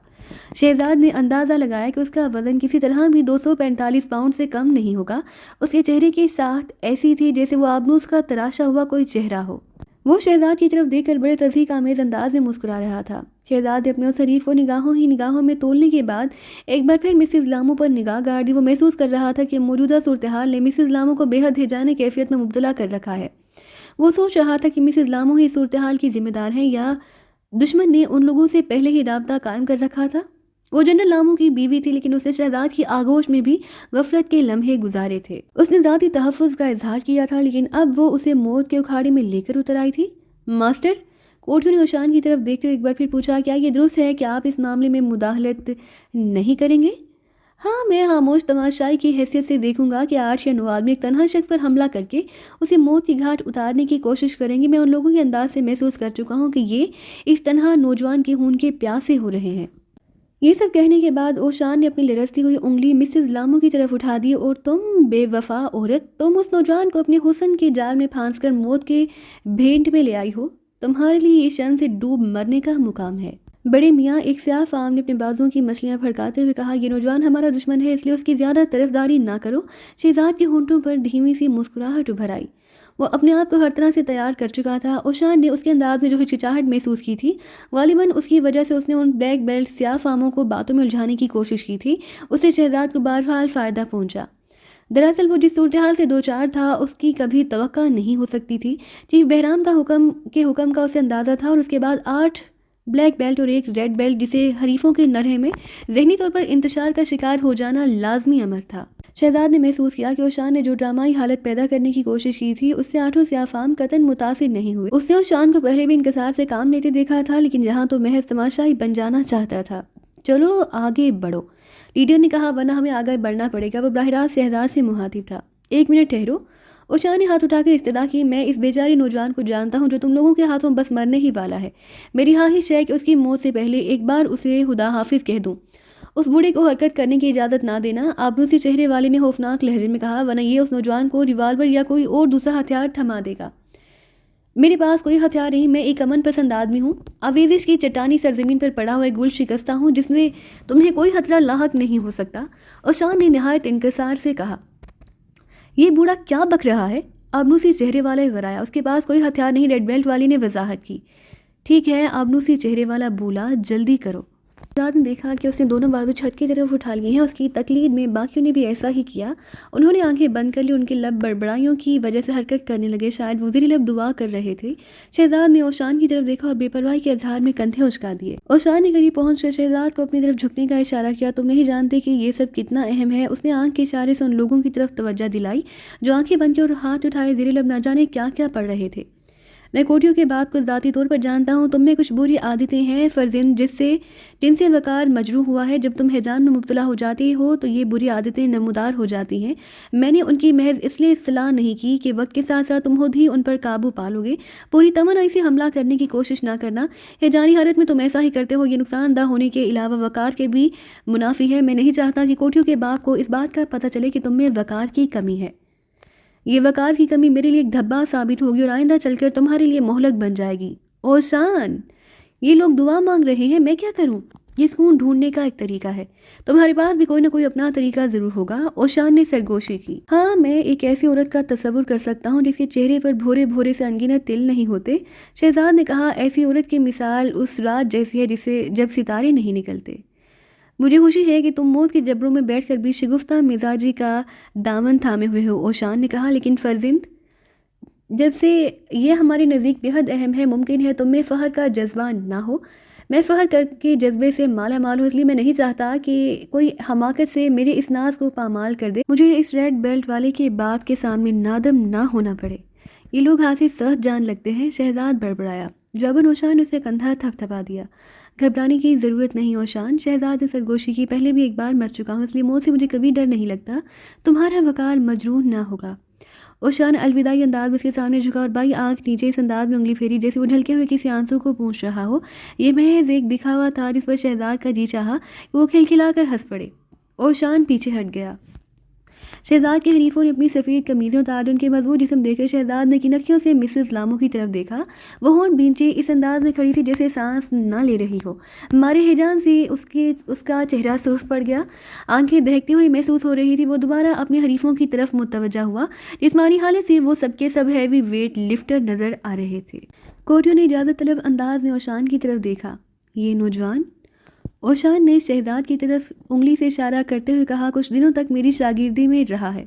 شہزاد نے اندازہ لگایا کہ اس کا وزن کسی طرح بھی 245 پاؤنڈ سے کم نہیں ہوگا۔ اس کے چہرے کی ساخت ایسی تھی جیسے وہ آبنوس کا تراشا ہوا کوئی چہرہ ہو۔ وہ شہزاد کی طرف دیکھ کر بڑے تضحیک آمیز انداز میں مسکرا رہا تھا۔ شہزاد نے اپنے اس حریف کو نگاہوں میں تولنے کے بعد ایک بار پھر مسز لامو پر نگاہ گاڑ دی۔ وہ محسوس کر رہا تھا کہ موجودہ صورتحال نے مسز لامو کو بے حد ہیجانی کیفیت میں مبتلا کر رکھا ہے۔ وہ سوچ رہا تھا کہ مسز لامو ہی صورتحال کی ذمہ دار ہیں یا دشمن نے ان لوگوں سے پہلے ہی رابطہ قائم کر رکھا تھا۔ وہ جنرل لامو کی بیوی تھی، لیکن اس نے شہزاد کی آغوش میں بھی غفلت کے لمحے گزارے تھے۔ اس نے ذاتی تحفظ کا اظہار کیا تھا، لیکن اب وہ اسے موت کے اکھاڑے میں لے کر اتر آئی تھی۔ ماسٹر، کوٹیو نے اوشان کی طرف دیکھتے ہوئے ایک بار پھر پوچھا، کیا یہ درست ہے کہ آپ اس معاملے میں مداخلت نہیں کریں گے؟ ہاں، میں خاموش تماشائی کی حیثیت سے دیکھوں گا کہ 8 یا 9 آدمی ایک تنہا شخص پر حملہ کر کے اسے موت کی گھاٹ اتارنے کی کوشش کریں گے۔ میں ان لوگوں کے انداز سے محسوس کر چکا ہوں کہ یہ اس تنہا نوجوان کے خون کے پیاسے ہو رہے ہیں۔ یہ سب کہنے کے بعد اوشان نے اپنی لرزتی ہوئی انگلی مسز لامو کی طرف اٹھا دی، اور تم بے وفا عورت، تم اس نوجوان کو اپنے حسن کے جال میں پھانس کر موت کے بھینٹ میں لے آئی ہو۔ تمہارے لیے یہ شرم سے ڈوب مرنے کا مقام ہے۔ بڑے میاں، ایک سیاہ فام نے اپنے بازوؤں کی مچھلیاں پھڑکاتے ہوئے کہا، یہ نوجوان ہمارا دشمن ہے، اس لیے اس کی زیادہ طرفداری نہ کرو۔ شہزاد کے ہونٹوں پر دھیمی سی مسکراہٹ ابھر آئی۔ وہ اپنے آپ کو ہر طرح سے تیار کر چکا تھا۔ اوشان نے اس کے انداز میں جو ہچکچاہٹ محسوس کی تھی، غالباً اس کی وجہ سے اس نے ان بلیک بیلٹ سیاہ فاموں کو باتوں میں الجھانے کی کوشش کی تھی۔ اس سے شہزاد کو بہرحال فائدہ پہنچا۔ دراصل وہ جس صورتحال سے دوچار تھا اس کی کبھی توقع نہیں ہو سکتی تھی۔ چیف بہرام کا حکم کا اسے اندازہ تھا، اور اس کے بعد 8 بلیک بیلٹ اور ایک ریڈ بیلٹ، جسے حریفوں کے نرہے میں ذہنی طور پر انتشار کا شکار ہو جانا لازمی امر تھا۔ شہزاد نے محسوس کیا کہ اوشان نے جو ڈرامائی حالت پیدا کرنے کی کوشش کی تھی، اس سے 8 سیاہ فام قطعاً متاثر نہیں ہوئے۔ اس نے اوشان کو پہلے بھی انکسار سے کام لیتے دیکھا تھا، لیکن یہاں تو محض تماشائی بن جانا چاہتا تھا۔ چلو آگے بڑھو، لیڈر نے کہا، ورنہ ہمیں آگے بڑھنا پڑے گا۔ وہ براہ راست شہزاد سے مخاطب تھا۔ 1 منٹ ٹھہرو۔ اوشان نے ہاتھ اٹھا کر استدعا کی، میں اس بیچارے نوجوان کو جانتا ہوں جو تم لوگوں کے ہاتھوں بس مرنے ہی والا ہے۔ میری خواہش ہے کہ اس کی موت سے پہلے ایک بار اسے خدا حافظ کہہ دوں۔ اس بوڑھے کو حرکت کرنے کی اجازت نہ دینا، آبنوسی چہرے والے نے خوفناک لہجے میں کہا، ورنہ یہ اس نوجوان کو ریوالور یا کوئی اور دوسرا ہتھیار تھما دے گا۔ میرے پاس کوئی ہتھیار نہیں، میں ایک امن پسند آدمی ہوں، آویزش کی چٹانی سرزمین پر پڑا ہوا ایک گل شکستہ ہوں جس میں تمہیں کوئی خطرہ لاحق نہیں ہو سکتا۔ اوشان نے نہایت انکسار سے کہا۔ یہ بوڑھا کیا بک رہا ہے؟ آبنوسی چہرے والا غرایا، اس کے پاس کوئی ہتھیار نہیں، ریڈ بیلٹ والی نے وضاحت کی۔ ٹھیک ہے، آبنوسی چہرے والا بولا، جلدی کرو۔ شہزاد نے دیکھا کہ اس نے دونوں بازو چھت کی طرف اٹھا لیے ہیں۔ اس کی تقلید میں باقیوں نے بھی ایسا ہی کیا۔ انہوں نے آنکھیں بند کر لی، ان کے لب بڑبڑائیوں کی وجہ سے حرکت کرنے لگے، شاید وہ زیر لب دعا کر رہے تھے۔ شہزاد نے اوشان کی طرف دیکھا اور بے پرواہی کے اظہار میں کندھے اچکا دیے۔ اوشان نے قریب پہنچ کر شہزاد کو اپنی طرف جھکنے کا اشارہ کیا۔ تم نہیں جانتے کہ یہ سب کتنا اہم ہے۔ اس نے آنکھ کے اشارے سے ان لوگوں کی طرف توجہ دلائی جو آنکھیں بند کی اور ہاتھ اٹھائے زیر لب نہ جانے کیا کیا پڑھ رہے تھے۔ میں کوٹیو کے باپ کو ذاتی طور پر جانتا ہوں۔ تم میں کچھ بری عادتیں ہیں فرزند، جن سے وقار مجروح ہوا ہے۔ جب تم ہیجان میں مبتلا ہو جاتی ہو تو یہ بری عادتیں نمودار ہو جاتی ہیں۔ میں نے ان کی محض اس لیے اصلاح نہیں کی کہ وقت کے ساتھ ساتھ تم خود ہی ان پر قابو پالو گے۔ پوری توانائی سے حملہ کرنے کی کوشش نہ کرنا۔ ہیجانی حالت میں تم ایسا ہی کرتے ہو، یہ نقصان دہ ہونے کے علاوہ وقار کے بھی منافی ہے۔ میں نہیں چاہتا کہ کوٹیو کے باپ کو اس بات کا پتہ چلے کہ تم میں وقار کی کمی ہے۔ یہ وقار کی کمی میرے لیے ایک دھبا ثابت ہوگی اور آئندہ چل کر تمہارے لیے مہلک بن جائے گی۔ اوشان، یہ لوگ دعا مانگ رہے ہیں، میں کیا کروں؟ یہ سکون ڈھونڈنے کا ایک طریقہ ہے۔ تمہارے پاس بھی کوئی نہ کوئی اپنا طریقہ ضرور ہوگا۔ اوشان نے سرگوشی کی۔ ہاں، میں ایک ایسی عورت کا تصور کر سکتا ہوں جس کے چہرے پر بھورے بھورے سے انگنت تل نہیں ہوتے۔ شہزاد نے کہا، ایسی عورت کی مثال اس رات جیسی ہے جب ستارے نہیں نکلتے۔ مجھے خوشی ہے کہ تم موت کے جبروں میں بیٹھ کر بھی شگفتہ مزاجی کا دامن تھامے ہوئے ہو، اوشان نے کہا، لیکن فرزند، جب سے یہ ہمارے نزدیک بے حد اہم ہے، ممکن ہے تم میں فخر کا جذبہ نہ ہو۔ میں فخر کر کے جذبے سے مالا مال ہوں، اس لیے میں نہیں چاہتا کہ کوئی حماقت سے میرے اس ناز کو پامال کر دے۔ مجھے اس ریڈ بیلٹ والے کے باپ کے سامنے نادم نہ ہونا پڑے۔ یہ لوگ ہاتھ سے سخت جان لگتے ہیں، شہزاد بڑبڑایا۔ جواباً اوشان نے اسے کندھا تھپ تھپا دیا۔ گھبرانے کی ضرورت نہیں اوشان، شہزاد نے سرگوشی کی، پہلے بھی ایک بار مر چکا ہوں، اس لیے موت سے مجھے کبھی ڈر نہیں لگتا۔ تمہارا وقار مجروح نہ ہوگا۔ اوشان الوداعی انداز میں اس کے سامنے جھکا اور بائی آنکھ نیچے اس انداز میں انگلی پھیری جیسے وہ ڈھلکے ہوئے کسی آنسو کو پوچھ رہا ہو۔ یہ محض ایک دکھاوا تھا جس پر شہزاد کا جی چاہا کہ وہ کھلکھلا کر ہنس پڑے۔ اوشان پیچھے ہٹ گیا۔ شہزاد کے حریفوں نے اپنی سفید قمیضیں اتار ان کے مضبوط جسم دیکھ کر شہزاد نے کنکھیوں سے مسز لامو کی طرف دیکھا۔ وہ ہونٹ بھینچے اس انداز میں کھڑی تھی جیسے سانس نہ لے رہی ہو۔ مارے ہیجان سے اس کا چہرہ سرخ پڑ گیا، آنکھیں دہکتی ہوئی محسوس ہو رہی تھی۔ وہ دوبارہ اپنے حریفوں کی طرف متوجہ ہوا۔ جسمانی حالت سے وہ سب کے سب ہیوی ویٹ لفٹر نظر آ رہے تھے۔ کوٹیو نے اجازت طلب انداز میں اوشان کی طرف دیکھا۔ یہ نوجوان؟ اوشان نے شہزاد کی طرف انگلی سے اشارہ کرتے ہوئے کہا، کچھ دنوں تک میری شاگردی میں رہا ہے۔